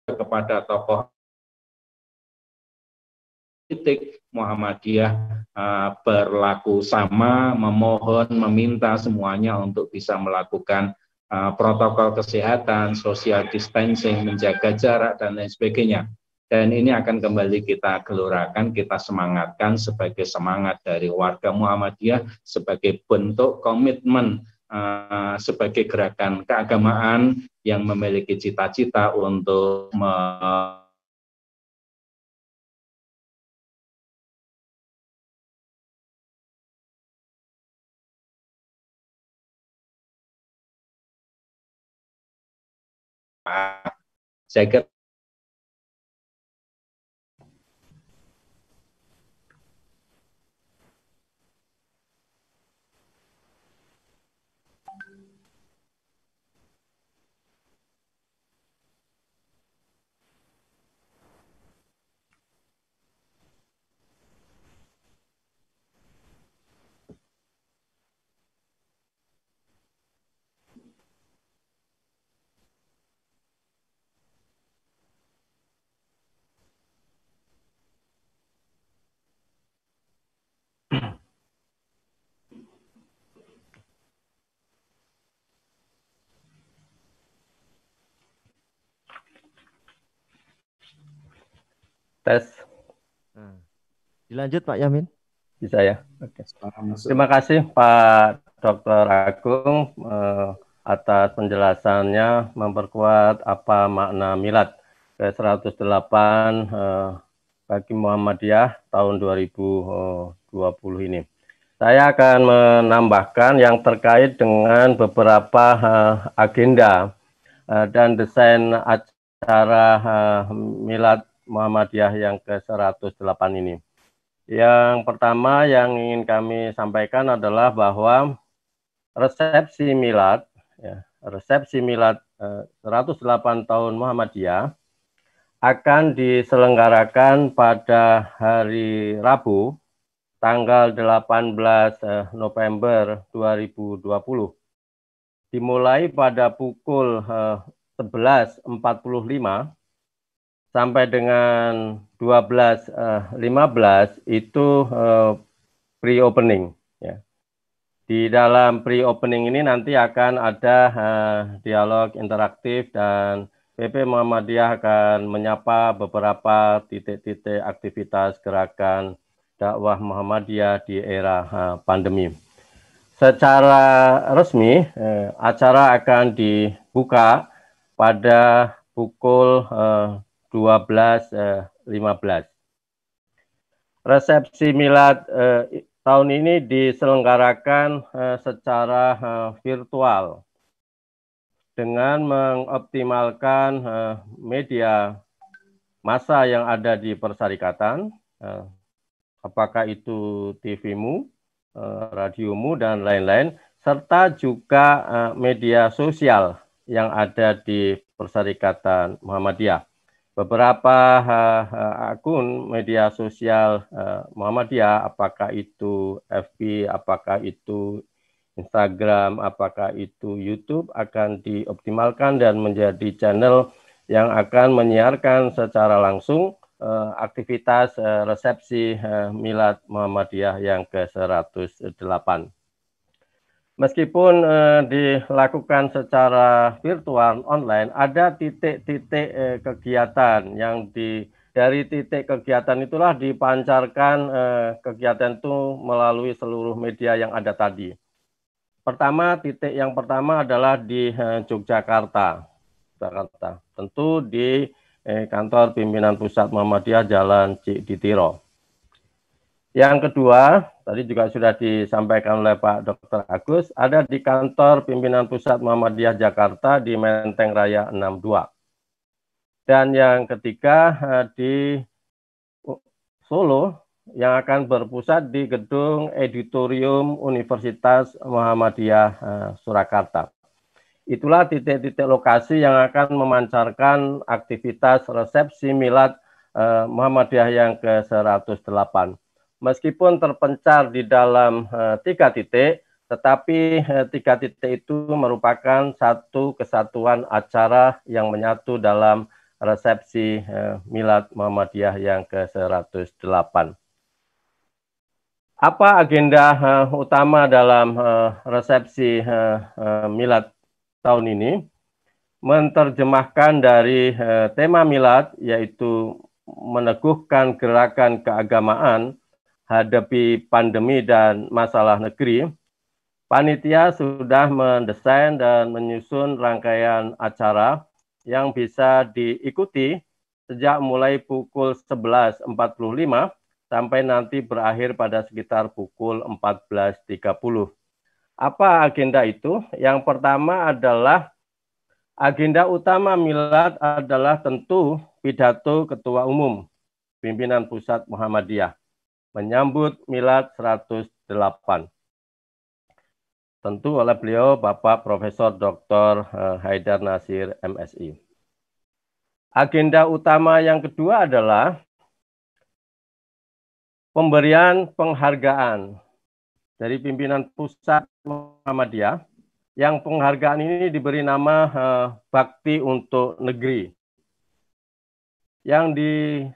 kepada tokoh politik Muhammadiyah berlaku sama, memohon, meminta semuanya untuk bisa melakukan protokol kesehatan, social distancing, menjaga jarak, dan lain sebagainya. Dan ini akan kembali kita gelorakan, kita semangatkan sebagai semangat dari warga Muhammadiyah, sebagai bentuk komitmen sebagai gerakan keagamaan yang memiliki cita-cita untuk saya kira tes. Dilanjut Pak Yamin. Bisa ya? Oke. Terima kasih Pak Dr. Agung atas penjelasannya memperkuat apa makna milad ke-108 bagi Muhammadiyah tahun 2020 ini. Saya akan menambahkan yang terkait dengan beberapa agenda dan desain acara milad Muhammadiyah yang ke-108 ini. Yang pertama yang ingin kami sampaikan adalah bahwa resepsi milad 108 tahun Muhammadiyah akan diselenggarakan pada hari Rabu, tanggal 18 November 2020. Dimulai pada pukul 11.45 sampai dengan 12.15 itu pre-opening. Ya. Di dalam pre-opening ini nanti akan ada dialog interaktif dan PP Muhammadiyah akan menyapa beberapa titik-titik aktivitas gerakan dakwah Muhammadiyah di era pandemi. Secara resmi, acara akan dibuka pada pukul 12.15. Resepsi milad tahun ini diselenggarakan secara virtual dengan mengoptimalkan media massa yang ada di Persyarikatan, apakah itu TV-mu, radiomu, dan lain-lain, serta juga media sosial yang ada di Persyarikatan Muhammadiyah. Beberapa akun media sosial Muhammadiyah, apakah itu FB, apakah itu Instagram, apakah itu YouTube, akan dioptimalkan dan menjadi channel yang akan menyiarkan secara langsung aktivitas resepsi Milad Muhammadiyah yang ke-108. Meskipun dilakukan secara virtual online, ada titik-titik kegiatan yang dari titik kegiatan itulah dipancarkan kegiatan itu melalui seluruh media yang ada tadi. Titik yang pertama adalah di Yogyakarta. Tentu di kantor pimpinan pusat Muhammadiyah Jalan Cikditiro. Yang kedua, tadi juga sudah disampaikan oleh Pak Dr. Agus, ada di kantor pimpinan pusat Muhammadiyah Jakarta di Menteng Raya 62. Dan yang ketiga di Solo, yang akan berpusat di gedung Editorium Universitas Muhammadiyah Surakarta. Itulah titik-titik lokasi yang akan memancarkan aktivitas resepsi milad Muhammadiyah yang ke-108. Meskipun terpencar di dalam 3 titik, tetapi 3 titik itu merupakan satu kesatuan acara yang menyatu dalam resepsi milad Muhammadiyah yang ke-108. Apa agenda utama dalam resepsi milad tahun ini? Menerjemahkan dari tema milad, yaitu meneguhkan gerakan keagamaan hadapi pandemi dan masalah negeri. Panitia sudah mendesain dan menyusun rangkaian acara yang bisa diikuti sejak mulai pukul 11.45 sampai nanti berakhir pada sekitar pukul 14.30. Apa agenda itu? Yang pertama adalah agenda utama milad adalah tentu pidato Ketua Umum Pimpinan Pusat Muhammadiyah menyambut milad 108. Tentu oleh beliau Bapak Profesor Dr. Haidar Nasir MSI. Agenda utama yang kedua adalah pemberian penghargaan dari pimpinan pusat Muhammadiyah, yang penghargaan ini diberi nama Bakti untuk Negeri, yang diberikan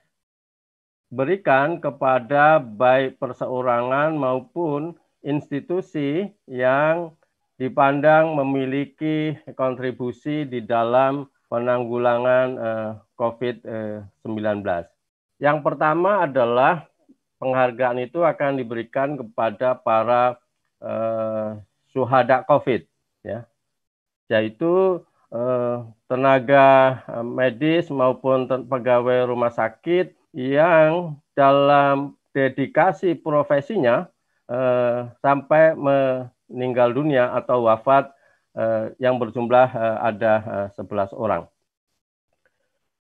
kepada baik perseorangan maupun institusi yang dipandang memiliki kontribusi di dalam penanggulangan COVID-19. Yang pertama adalah penghargaan itu akan diberikan kepada para syuhada COVID, ya, yaitu tenaga medis maupun pegawai rumah sakit yang dalam dedikasi profesinya sampai meninggal dunia atau wafat yang berjumlah ada 11 orang.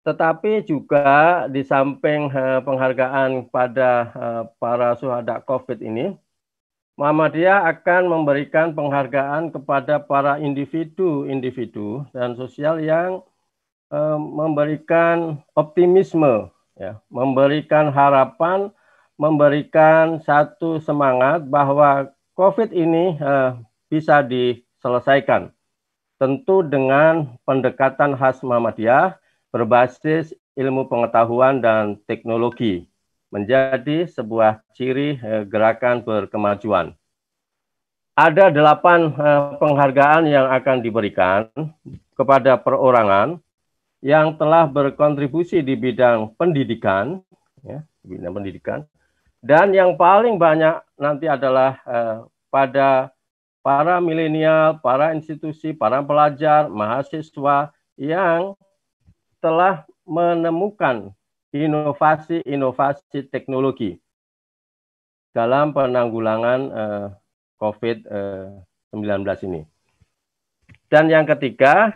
Tetapi juga di samping penghargaan pada para syuhada COVID ini, Muhammadiyah akan memberikan penghargaan kepada para individu dan sosial yang memberikan optimisme, ya, memberikan harapan, memberikan satu semangat bahwa COVID ini bisa diselesaikan. Tentu dengan pendekatan khas Muhammadiyah berbasis ilmu pengetahuan dan teknologi, menjadi sebuah ciri gerakan berkemajuan. Ada 8 penghargaan yang akan diberikan kepada perorangan. yang telah berkontribusi di bidang pendidikan, ya, di bidang pendidikan, dan yang paling banyak nanti adalah pada para milenial, para institusi, para pelajar, mahasiswa yang telah menemukan inovasi-inovasi teknologi dalam penanggulangan COVID-19 ini. Dan yang ketiga,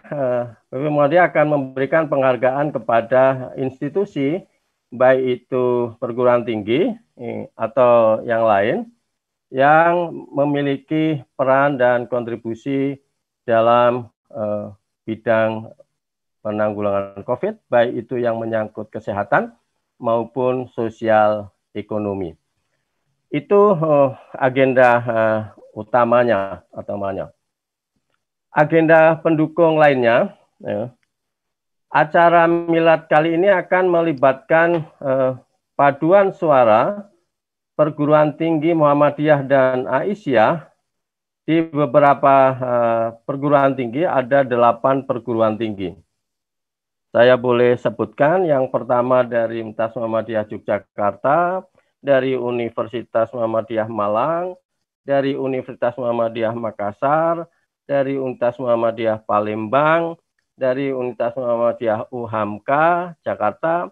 PP Muhammadiyah akan memberikan penghargaan kepada institusi, baik itu perguruan tinggi atau yang lain, yang memiliki peran dan kontribusi dalam bidang penanggulangan COVID, baik itu yang menyangkut kesehatan maupun sosial ekonomi. Itu agenda utamanya. Agenda pendukung lainnya, ya, acara milad kali ini akan melibatkan paduan suara perguruan tinggi Muhammadiyah dan Aisyah. Di beberapa perguruan tinggi ada 8 perguruan tinggi. Saya boleh sebutkan yang pertama dari Universitas Muhammadiyah Yogyakarta, dari Universitas Muhammadiyah Malang, dari Universitas Muhammadiyah Makassar, dari Universitas Muhammadiyah Palembang, dari Universitas Muhammadiyah UHAMKA Jakarta,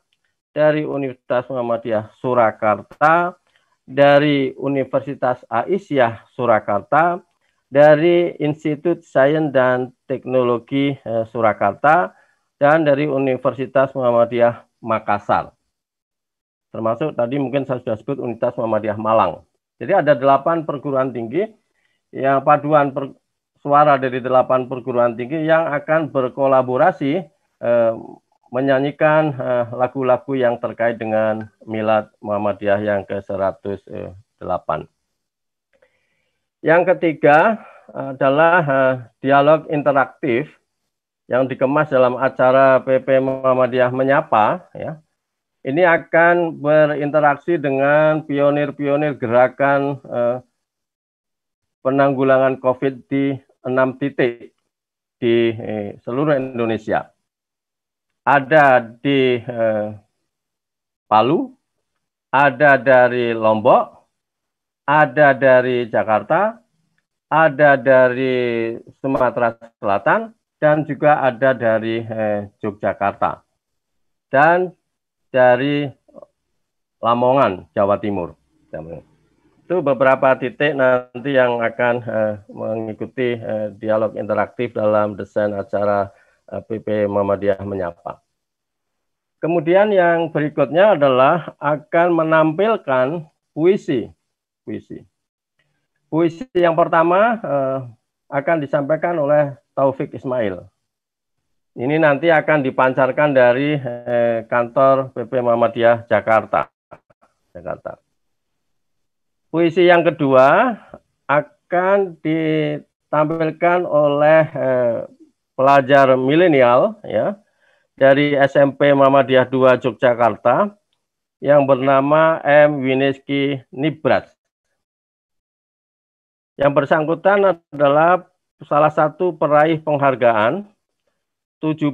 dari Universitas Muhammadiyah Surakarta, dari Universitas Aisyah Surakarta, dari Institut Sains dan Teknologi Surakarta, dan dari Universitas Muhammadiyah Makassar. Termasuk tadi mungkin saya sudah sebut Universitas Muhammadiyah Malang. Jadi ada 8 perguruan tinggi yang paduan suara dari 8 perguruan tinggi yang akan berkolaborasi menyanyikan lagu-lagu yang terkait dengan Milad Muhammadiyah yang ke-108. Yang ketiga adalah dialog interaktif yang dikemas dalam acara PP Muhammadiyah Menyapa. Ya. Ini akan berinteraksi dengan pionir-pionir gerakan penanggulangan COVID di 6 titik di seluruh Indonesia. Ada di Palu, ada dari Lombok, ada dari Jakarta, ada dari Sumatera Selatan, dan juga ada dari Yogyakarta, dan dari Lamongan, Jawa Timur. Itu beberapa titik nanti yang akan mengikuti dialog interaktif dalam desain acara PP Muhammadiyah Menyapa. Kemudian yang berikutnya adalah akan menampilkan puisi. Puisi yang pertama akan disampaikan oleh Taufik Ismail. Ini nanti akan dipancarkan dari kantor PP Muhammadiyah Jakarta. Puisi yang kedua akan ditampilkan oleh pelajar milenial, ya, dari SMP Muhammadiyah 2 Yogyakarta yang bernama M. Wineski Nibras. Yang bersangkutan adalah salah satu peraih penghargaan 72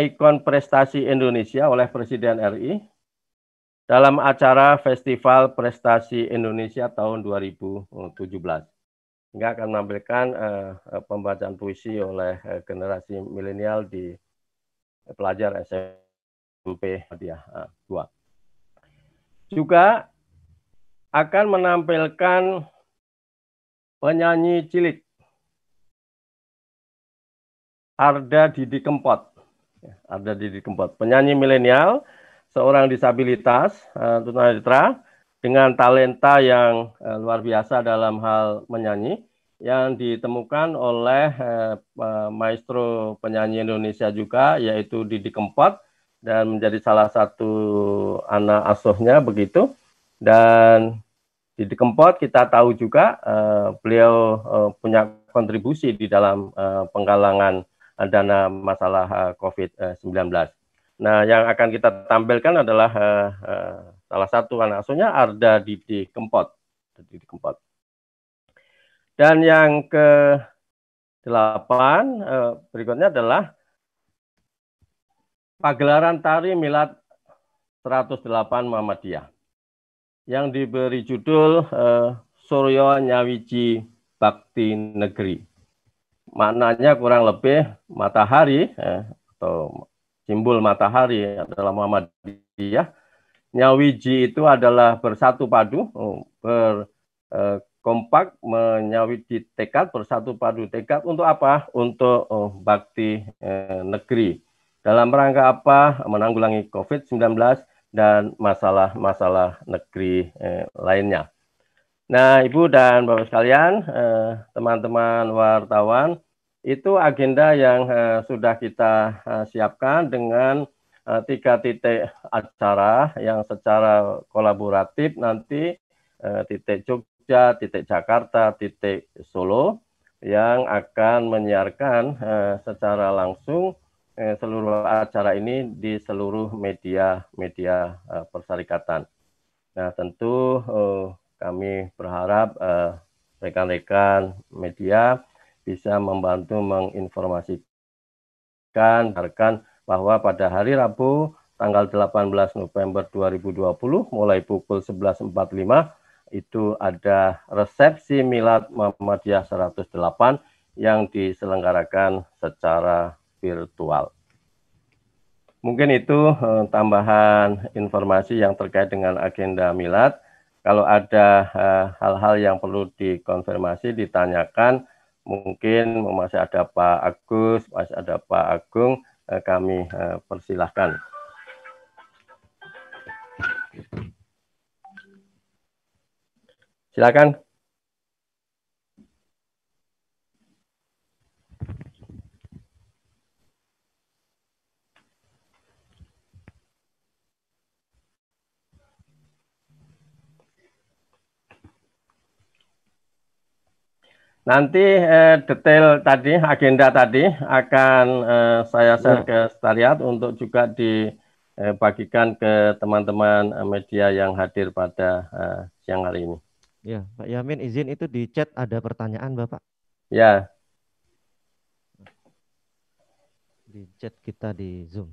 ikon prestasi Indonesia oleh Presiden RI dalam acara Festival Prestasi Indonesia tahun 2017. Hingga akan menampilkan pembacaan puisi oleh generasi milenial di pelajar SMP Muhammadiyah 2. Juga akan menampilkan penyanyi cilik Arda Didi Kempot. Penyanyi milenial, seorang disabilitas tunanetra dengan talenta yang luar biasa dalam hal menyanyi, yang ditemukan oleh maestro penyanyi Indonesia juga, yaitu Didi Kempot, dan menjadi salah satu anak asuhnya begitu. Dan Didi Kempot kita tahu juga beliau punya kontribusi di dalam penggalangan dana masalah COVID-19. Nah, yang akan kita tampilkan adalah salah satu anak asuhnya, Arda Didi Kempot. Dan yang ke-8 berikutnya adalah pagelaran tari Milad 108 Muhammadiyah yang diberi judul Suryo Nyawiji Bakti Negeri. Maknanya kurang lebih matahari atau simbol matahari adalah Muhammadiyah. Nyawiji itu adalah bersatu padu, kompak, menyawiji tekad, bersatu padu tekad untuk apa? Untuk bakti negeri. Dalam rangka apa? Menanggulangi COVID-19 dan masalah-masalah negeri lainnya. Nah, Ibu dan Bapak sekalian, teman-teman wartawan, itu agenda yang sudah kita siapkan dengan 3 titik acara yang secara kolaboratif nanti titik Jogja, titik Jakarta, titik Solo yang akan menyiarkan secara langsung seluruh acara ini di seluruh media persyarikatan. Nah, tentu kami berharap rekan-rekan media bisa membantu menginformasikan bahwa pada hari Rabu tanggal 18 November 2020 mulai pukul 11.45 itu ada resepsi Milad Muhammadiyah 108 yang diselenggarakan secara virtual. Mungkin itu tambahan informasi yang terkait dengan agenda Milad. Kalau ada hal-hal yang perlu dikonfirmasi, ditanyakan, mungkin masih ada Pak Agus, masih ada Pak Agung, kami persilahkan. Silakan. Nanti detail tadi, agenda tadi akan saya share ke sekretariat untuk juga dibagikan ke teman-teman media yang hadir pada siang hari ini. Ya, Pak Yamin, izin itu di chat ada pertanyaan Bapak. Ya. Di chat kita di Zoom.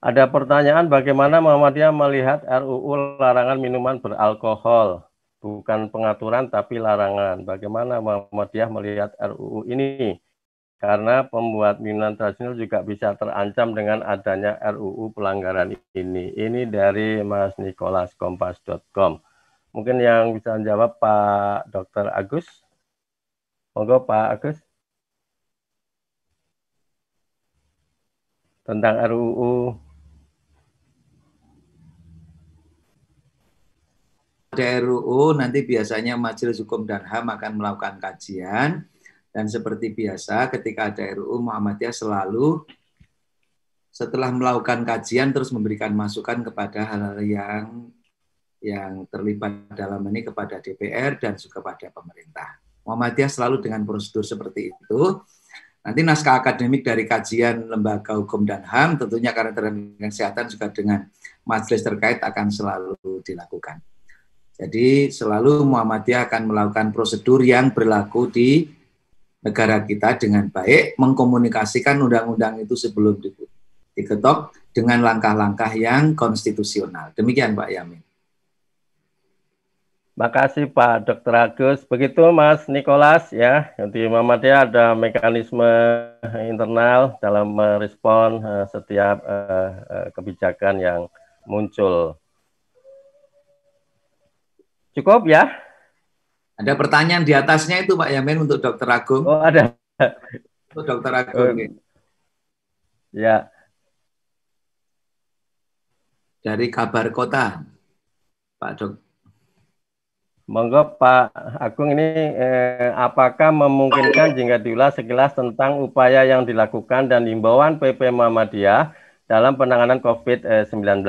Ada pertanyaan bagaimana Muhammadiyah melihat RUU larangan minuman beralkohol, bukan pengaturan tapi larangan. Bagaimana Muhammadiyah melihat RUU ini? Karena pembuat minuman tradisional juga bisa terancam dengan adanya RUU pelanggaran ini. Ini dari Mas Nicholas Kompas.com. Mungkin yang bisa menjawab Pak Dr. Agus. Monggo Pak Agus. Tentang RUU. Ada RUU, nanti biasanya Majelis Hukum dan HAM akan melakukan kajian, dan seperti biasa ketika ada RUU, Muhammadiyah selalu setelah melakukan kajian terus memberikan masukan kepada hal-hal yang terlibat dalam ini kepada DPR dan juga pada pemerintah. Muhammadiyah selalu dengan prosedur seperti itu. Nanti naskah akademik dari kajian Lembaga Hukum dan HAM tentunya Kementerian Kesehatan juga dengan majelis terkait akan selalu dilakukan. Jadi selalu Muhammadiyah akan melakukan prosedur yang berlaku di negara kita dengan baik, mengkomunikasikan undang-undang itu sebelum diketok dengan langkah-langkah yang konstitusional. Demikian Pak Yamin. Makasih Pak Dr. Agus. Begitu Mas Nicholas ya. Di Muhammadiyah ada mekanisme internal dalam merespon setiap kebijakan yang muncul. Cukup ya? Ada pertanyaan di atasnya itu Pak Yamin untuk Dr. Agung. Oh ada. Untuk Dr. Agung. Ya. Dari Kabar Kota, Pak Dok. Monggo Pak Agung, ini apakah memungkinkan jika diulas sekilas tentang upaya yang dilakukan dan himbauan PP Muhammadiyah dalam penanganan COVID-19?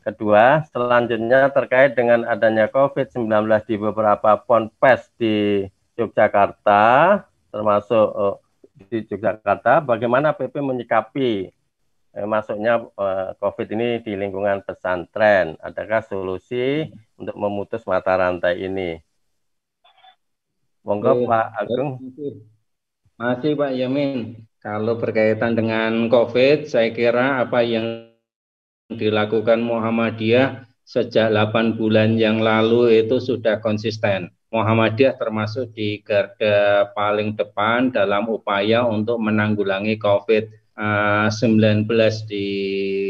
Kedua, selanjutnya terkait dengan adanya COVID-19 di beberapa ponpes di Yogyakarta, termasuk di Yogyakarta, bagaimana PP menyikapi masuknya COVID ini di lingkungan pesantren? Adakah solusi untuk memutus mata rantai ini? Monggo Pak Agung. Masih Pak Yamin. Kalau berkaitan dengan COVID, saya kira apa yang dilakukan Muhammadiyah sejak 8 bulan yang lalu itu sudah konsisten. Muhammadiyah termasuk di garda paling depan dalam upaya untuk menanggulangi COVID-19 di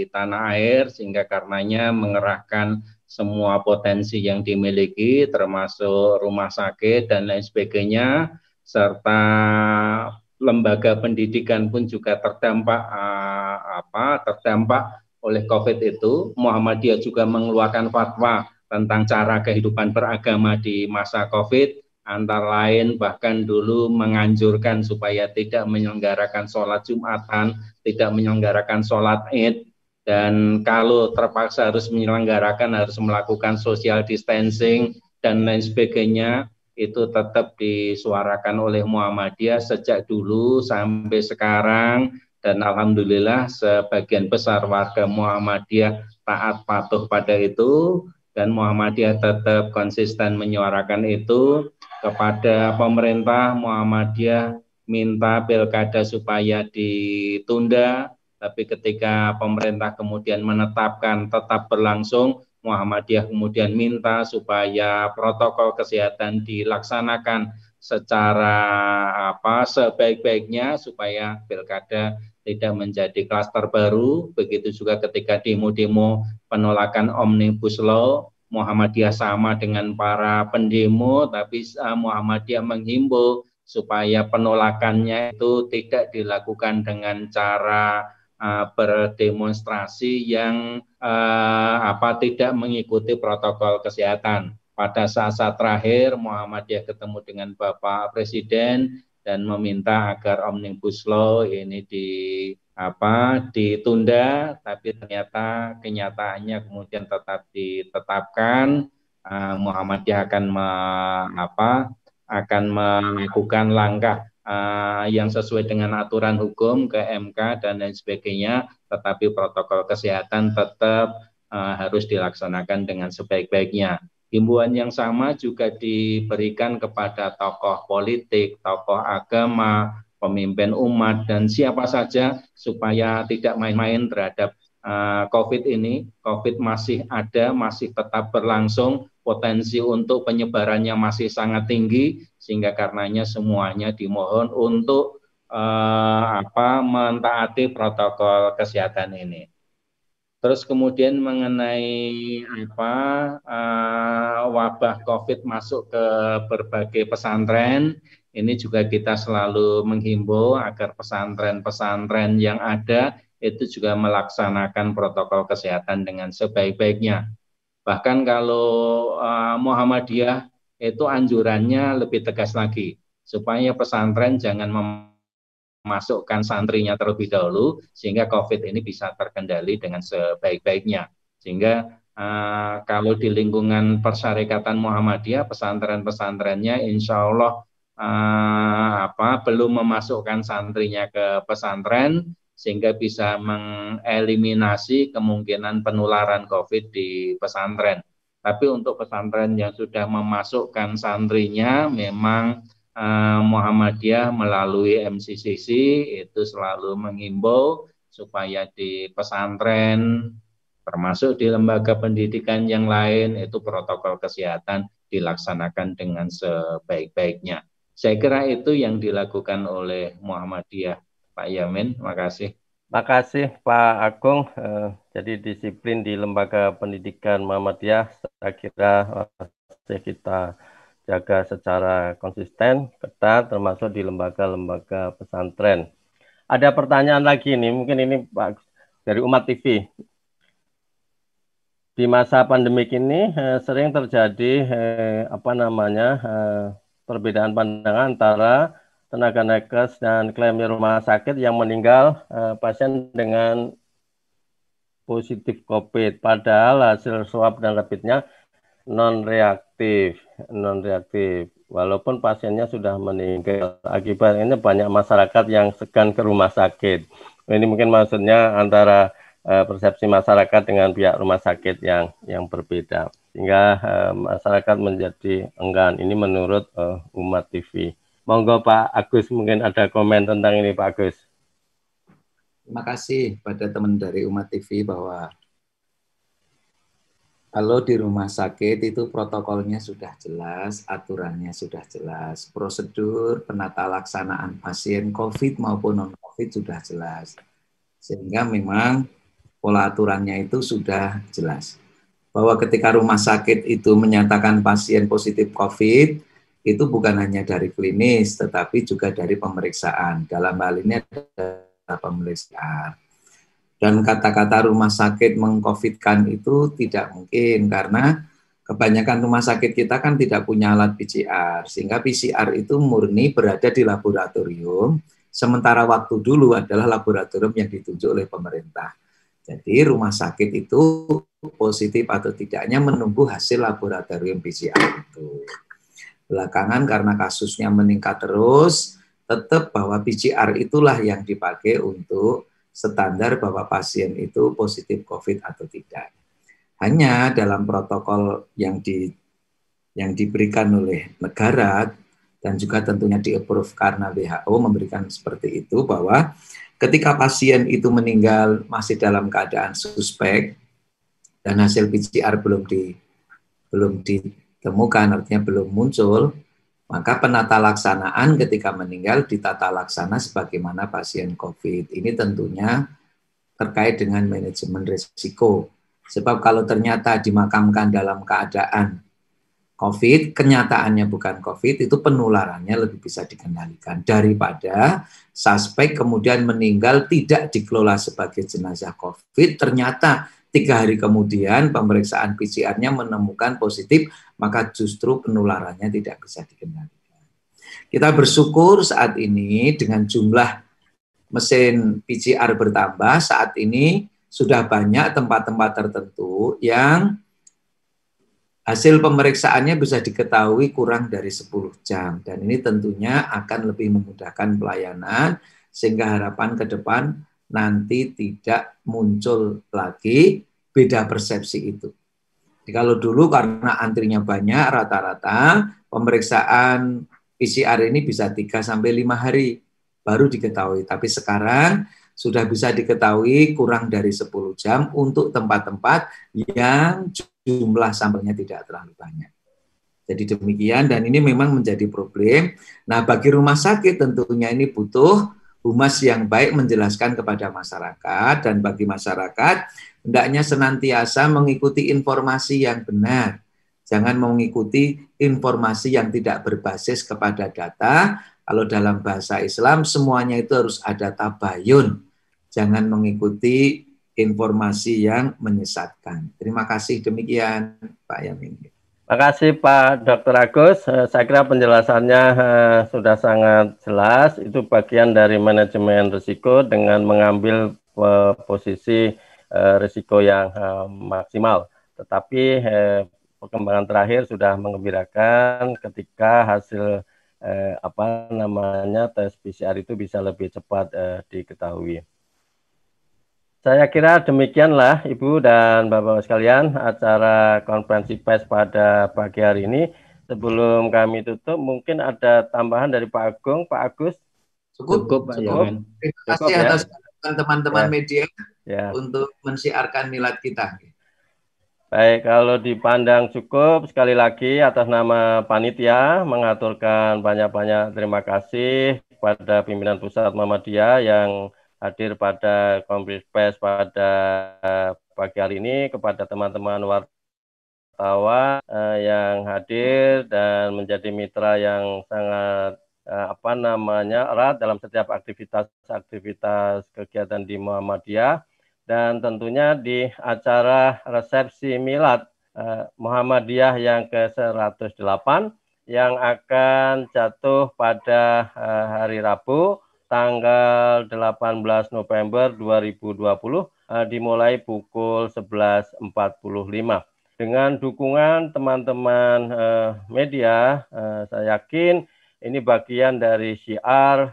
tanah air, sehingga karenanya mengerahkan semua potensi yang dimiliki, termasuk rumah sakit dan lain sebagainya, serta lembaga pendidikan pun juga terdampak oleh COVID itu. Muhammadiyah juga mengeluarkan fatwa tentang cara kehidupan beragama di masa COVID, antara lain bahkan dulu menganjurkan supaya tidak menyelenggarakan sholat Jumatan, tidak menyelenggarakan sholat Id, dan kalau terpaksa harus menyelenggarakan harus melakukan social distancing dan lain sebagainya. Itu tetap disuarakan oleh Muhammadiyah sejak dulu sampai sekarang, dan alhamdulillah sebagian besar warga Muhammadiyah taat patuh pada itu, dan Muhammadiyah tetap konsisten menyuarakan itu. Kepada pemerintah, Muhammadiyah minta pilkada supaya ditunda, tapi ketika pemerintah kemudian menetapkan tetap berlangsung, Muhammadiyah kemudian minta supaya protokol kesehatan dilaksanakan secara sebaik-baiknya supaya pilkada tidak menjadi klaster baru. Begitu juga ketika demo-demo penolakan Omnibus Law, Muhammadiyah sama dengan para pendemo, tapi Muhammadiyah menghimbau supaya penolakannya itu tidak dilakukan dengan cara berdemonstrasi yang tidak mengikuti protokol kesehatan. Pada saat-saat terakhir Muhammadiyah ketemu dengan Bapak Presiden dan meminta agar Omnibus Law ini ditunda, tapi ternyata kenyataannya kemudian tetap ditetapkan. Muhammadiyah akan melakukan langkah yang sesuai dengan aturan hukum ke MK dan lain sebagainya, tetapi protokol kesehatan tetap harus dilaksanakan dengan sebaik-baiknya. Himbauan yang sama juga diberikan kepada tokoh politik, tokoh agama, pemimpin umat, dan siapa saja supaya tidak main-main terhadap COVID ini. COVID masih ada, masih tetap berlangsung, potensi untuk penyebarannya masih sangat tinggi, sehingga karenanya semuanya dimohon untuk mentaati protokol kesehatan ini. Terus kemudian mengenai wabah COVID masuk ke berbagai pesantren, ini juga kita selalu menghimbau agar pesantren-pesantren yang ada itu juga melaksanakan protokol kesehatan dengan sebaik-baiknya. Bahkan kalau Muhammadiyah itu anjurannya lebih tegas lagi, supaya pesantren jangan memasukkan santrinya terlebih dahulu, sehingga COVID ini bisa terkendali dengan sebaik-baiknya. Sehingga kalau di lingkungan Persyarikatan Muhammadiyah, pesantren-pesantrennya insya Allah belum memasukkan santrinya ke pesantren, sehingga bisa mengeliminasi kemungkinan penularan COVID di pesantren. Tapi untuk pesantren yang sudah memasukkan santrinya, memang Muhammadiyah melalui MCCC itu selalu menghimbau supaya di pesantren, termasuk di lembaga pendidikan yang lain, itu protokol kesehatan dilaksanakan dengan sebaik-baiknya. Saya kira itu yang dilakukan oleh Muhammadiyah. Pak Yamin, makasih. Makasih Pak Agung. Jadi disiplin di lembaga pendidikan Muhammadiyah saya kira kita jaga secara konsisten, ketat, termasuk di lembaga-lembaga pesantren. Ada pertanyaan lagi nih, mungkin ini Pak dari Umat TV. Di masa pandemik ini sering terjadi perbedaan pandangan antara tenaga nakes dan klaim rumah sakit yang meninggal pasien dengan positif COVID, padahal hasil swab dan rapidnya non-reaktif. Walaupun pasiennya sudah meninggal. Akibatnya banyak masyarakat yang segan ke rumah sakit. Ini mungkin maksudnya antara persepsi masyarakat dengan pihak rumah sakit yang berbeda. sehingga masyarakat menjadi enggan. Ini menurut Umat TV. Monggo Pak Agus, mungkin ada komen tentang ini Pak Agus. Terima kasih pada teman dari Umat TV bahwa kalau di rumah sakit itu protokolnya sudah jelas, aturannya sudah jelas, prosedur penata laksanaan pasien COVID maupun non-COVID sudah jelas. Sehingga memang pola aturannya itu sudah jelas. Bahwa ketika rumah sakit itu menyatakan pasien positif COVID, itu bukan hanya dari klinis, tetapi juga dari pemeriksaan. Dalam hal ini ada pemeriksaan. Dan kata-kata rumah sakit meng-COVID-kan itu tidak mungkin, karena kebanyakan rumah sakit kita kan tidak punya alat PCR, sehingga PCR itu murni berada di laboratorium, sementara waktu dulu adalah laboratorium yang ditunjuk oleh pemerintah. Jadi rumah sakit itu positif atau tidaknya menunggu hasil laboratorium PCR itu. Belakangan karena kasusnya meningkat terus, tetap bahwa PCR itulah yang dipakai untuk standar bahwa pasien itu positif COVID atau tidak. Hanya dalam protokol yang diberikan oleh negara dan juga tentunya di-approve karena WHO memberikan seperti itu, bahwa ketika pasien itu meninggal masih dalam keadaan suspek dan hasil PCR belum ditemukan, artinya belum muncul, maka penata laksanaan ketika meninggal ditata laksana sebagaimana pasien COVID. Ini tentunya terkait dengan manajemen risiko. Sebab kalau ternyata dimakamkan dalam keadaan COVID, kenyataannya bukan COVID, itu penularannya lebih bisa dikendalikan daripada suspek kemudian meninggal tidak dikelola sebagai jenazah COVID, ternyata 3 hari kemudian pemeriksaan PCR-nya menemukan positif, maka justru penularannya tidak bisa dikendalikan. Kita bersyukur saat ini dengan jumlah mesin PCR bertambah, saat ini sudah banyak tempat-tempat tertentu yang hasil pemeriksaannya bisa diketahui kurang dari 10 jam. Dan ini tentunya akan lebih memudahkan pelayanan, sehingga harapan ke depan nanti tidak muncul lagi beda persepsi itu. Jadi kalau dulu karena antrinya banyak, rata-rata pemeriksaan PCR ini bisa 3-5 hari baru diketahui. Tapi sekarang sudah bisa diketahui kurang dari 10 jam untuk tempat-tempat yang jumlah sampelnya tidak terlalu banyak. Jadi demikian, dan ini memang menjadi problem. Nah, bagi rumah sakit tentunya ini butuh humas yang baik menjelaskan kepada masyarakat, dan bagi masyarakat hendaknya senantiasa mengikuti informasi yang benar. Jangan mengikuti informasi yang tidak berbasis kepada data. Kalau dalam bahasa Islam semuanya itu harus ada tabayun. Jangan mengikuti informasi yang menyesatkan. Terima kasih, demikian Pak Yamin. Terima kasih Pak Dr. Agus. Saya kira penjelasannya sudah sangat jelas. Itu bagian dari manajemen risiko dengan mengambil posisi risiko yang maksimal. Tetapi perkembangan terakhir sudah menggembirakan ketika hasil tes PCR itu bisa lebih cepat diketahui. Saya kira demikianlah Ibu dan Bapak sekalian acara konferensi pers pada pagi hari ini. Sebelum kami tutup, mungkin ada tambahan dari Pak Agung, Pak Agus. Cukup Pak Yamin. Terima kasih atas teman-teman media untuk mensiarkan milad kita. Baik, kalau dipandang cukup, sekali lagi atas nama panitia mengaturkan banyak-banyak terima kasih kepada pimpinan Pusat Muhammadiyah yang hadir pada konferensi pers pada pagi hari ini, kepada teman-teman wartawan yang hadir dan menjadi mitra yang sangat erat dalam setiap aktivitas kegiatan di Muhammadiyah, dan tentunya di acara resepsi milad Muhammadiyah yang ke-108 yang akan jatuh pada hari Rabu tanggal 18 November 2020 dimulai pukul 11.45. Dengan dukungan teman-teman media, saya yakin ini bagian dari syiar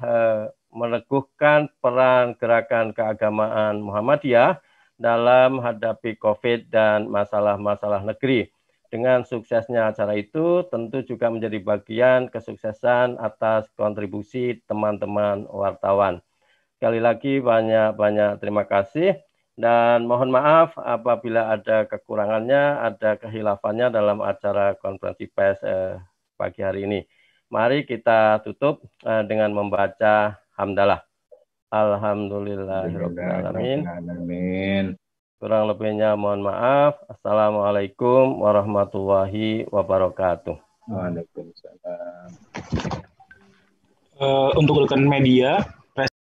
meneguhkan peran gerakan keagamaan Muhammadiyah dalam menghadapi COVID dan masalah-masalah negeri. Dengan suksesnya acara itu tentu juga menjadi bagian kesuksesan atas kontribusi teman-teman wartawan. Sekali lagi banyak terima kasih dan mohon maaf apabila ada kekurangannya, ada kehilafannya dalam acara konferensi pers pagi hari ini. Mari kita tutup dengan membaca hamdalah. Alhamdulillahirrahmanirrahim. Kurang lebihnya mohon maaf. Assalamualaikum warahmatullahi wabarakatuh. Waalaikumsalam. Untuk rekan media,